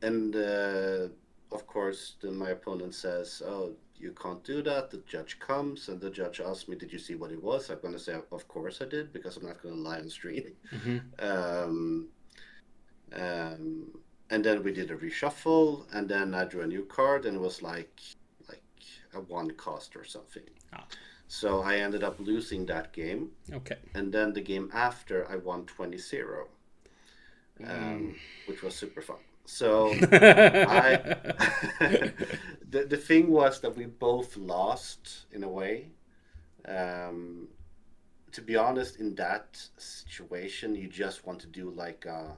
and of course, then my opponent says, "Oh, you can't do that." The judge comes, and the judge asks me, "Did you see what it was?" I'm going to say, "Of course I did," because I'm not going to lie on stream. Um, and then we did a reshuffle, and then I drew a new card, and it was like a one cost or something. Ah. So I ended up losing that game. Okay. And then the game after, I won 20-0, which was super fun. So I the thing was that we both lost in a way. To be honest, in that situation, you just want to do like a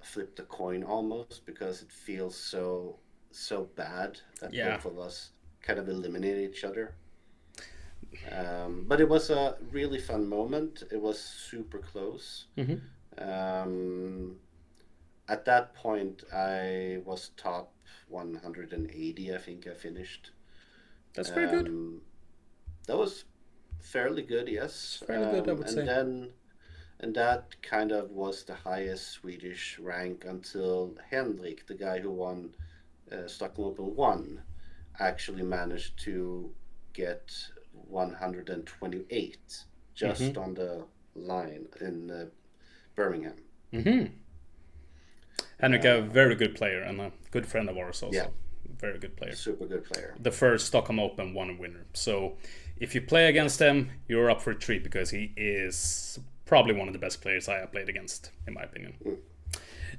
flip the coin almost because it feels so bad that both of us kind of eliminate each other. But it was a really fun moment. It was super close. At that point, I was top 180. I think I finished. That's very good. That was fairly good, yes. Fairly good, I would say. And that kind of was the highest Swedish rank until Henrik, the guy who won Stockholm Open 1, actually managed to get 128 just on the line in Birmingham. Henrik, a very good player and a good friend of ours also. Yeah. Very good player. Super good player. The first Stockholm Open 1 winner. So if you play against him, you're up for a treat because he is probably one of the best players I have played against, in my opinion.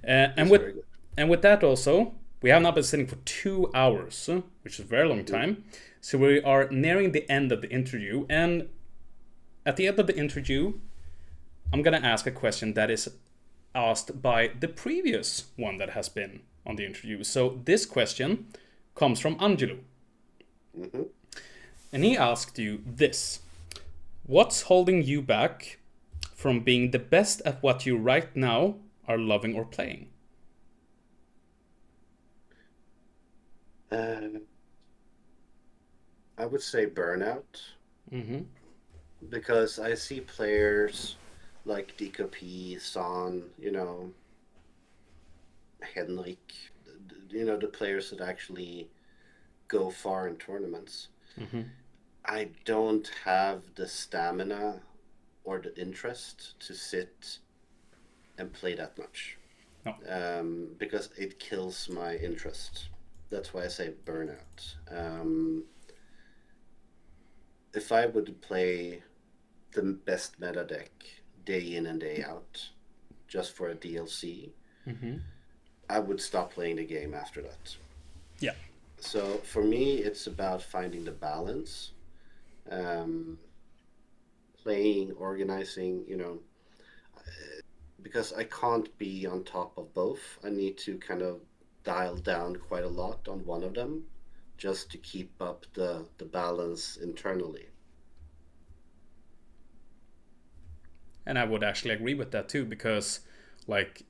And with that also, we have now been sitting for 2 hours, which is a very long time. So we are nearing the end of the interview. And at the end of the interview, I'm going to ask a question that is asked by the previous one that has been on the interview. So this question comes from Angelo. And he asked you this: what's holding you back from being the best at what you right now are loving or playing? I would say burnout. Because I see players like DKP, Son, Henrik, the players that actually go far in tournaments. I don't have the stamina or the interest to sit and play that much. No. Because it kills my interest. That's why I say burnout. If I would play the best meta deck day in and day out just for a DLC, I would stop playing the game after that. Yeah. So for me, it's about finding the balance, playing, organizing, because I can't be on top of both. I need to kind of dial down quite a lot on one of them just to keep up the balance internally. And I would actually agree with that too, because like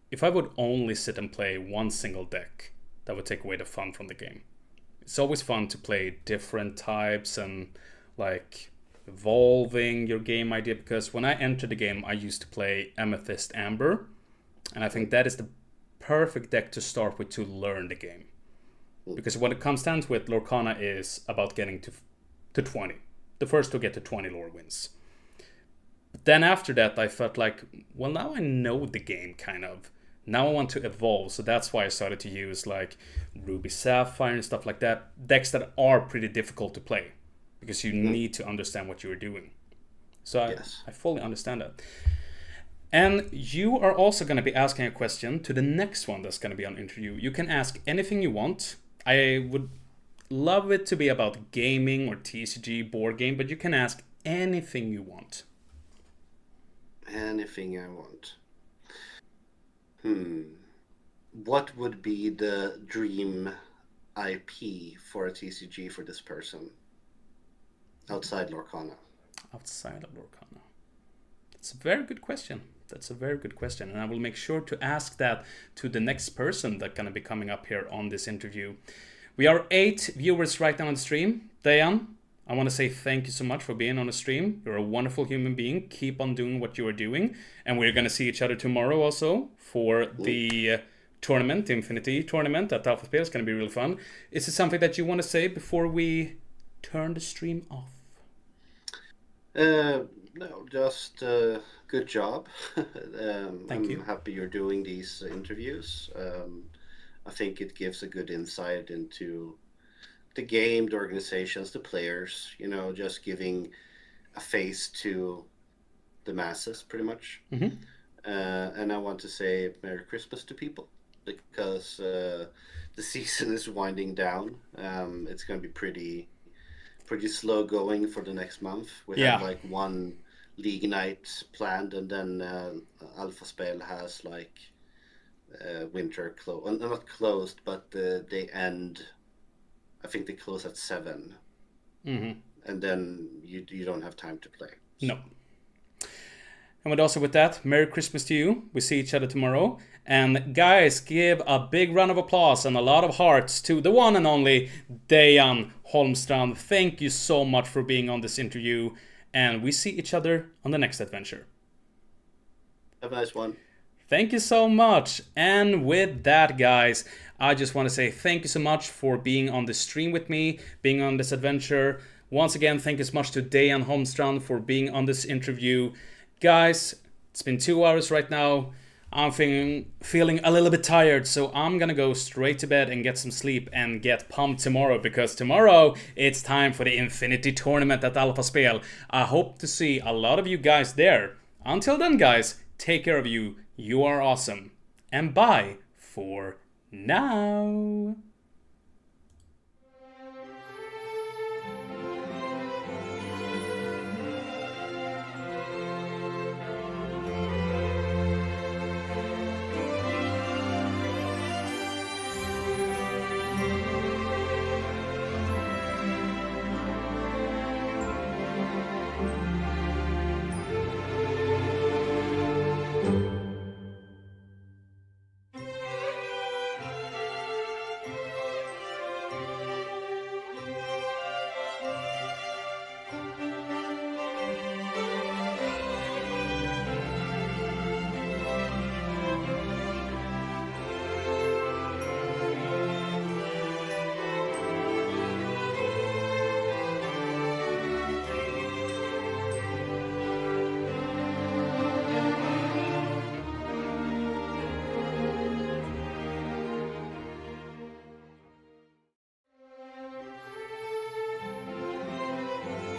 if I would only sit and play one single deck, that would take away the fun from the game. It's always fun to play different types and like evolving your game idea, because when I entered the game I used to play Amethyst Amber, and I think that is the perfect deck to start with to learn the game. Because when it comes down to it, Lorcana is about getting to 20. The first to get to 20 lore wins. But then after that I felt like, well, now I know the game kind of. Now I want to evolve, so that's why I started to use like Ruby Sapphire and stuff like that. Decks that are pretty difficult to play because you need to understand what you're doing. So Yes. I fully understand that. And you are also going to be asking a question to the next one that's going to be on interview. You can ask anything you want. I would love it to be about gaming or TCG board game, but you can ask anything you want. Anything I want. What would be the dream IP for a TCG for this person outside Lorcana? Outside of Lorcana. That's a very good question. That's a very good question. And I will make sure to ask that to the next person that's going to be coming up here on this interview. We are 8 viewers right now on the stream. Dejan, I want to say thank you so much for being on the stream. You're a wonderful human being. Keep on doing what you are doing. And we're going to see each other tomorrow also for the tournament, the Infinity tournament at Alpha Sphere. It's going to be really fun. Is it something that you want to say before we turn the stream off? No, just good job. Thank you. I'm happy you're doing these interviews. I think it gives a good insight into the game, the organizations, the players, just giving a face to the masses pretty much. And I want to say Merry Christmas to people because the season is winding down. It's going to be pretty slow going for the next month. We have like one league night planned, and then Alpha Spell has like winter not closed, but they end. I think they close at 7, and then you don't have time to play. So. No. And with that, Merry Christmas to you. We see each other tomorrow. And guys, give a big round of applause and a lot of hearts to the one and only Dejan Holmstrand. Thank you so much for being on this interview. And we see each other on the next adventure. Have a nice one. Thank you so much. And with that, guys, I just want to say thank you so much for being on the stream with me, being on this adventure. Once again, thank you so much to Dejan Holmstrand for being on this interview. Guys, it's been 2 hours right now. I'm feeling a little bit tired, so I'm gonna go straight to bed and get some sleep and get pumped tomorrow, because tomorrow it's time for the Infinity Tournament at Alpha Spel. I hope to see a lot of you guys there. Until then, guys, take care of you. You are awesome. And bye for now.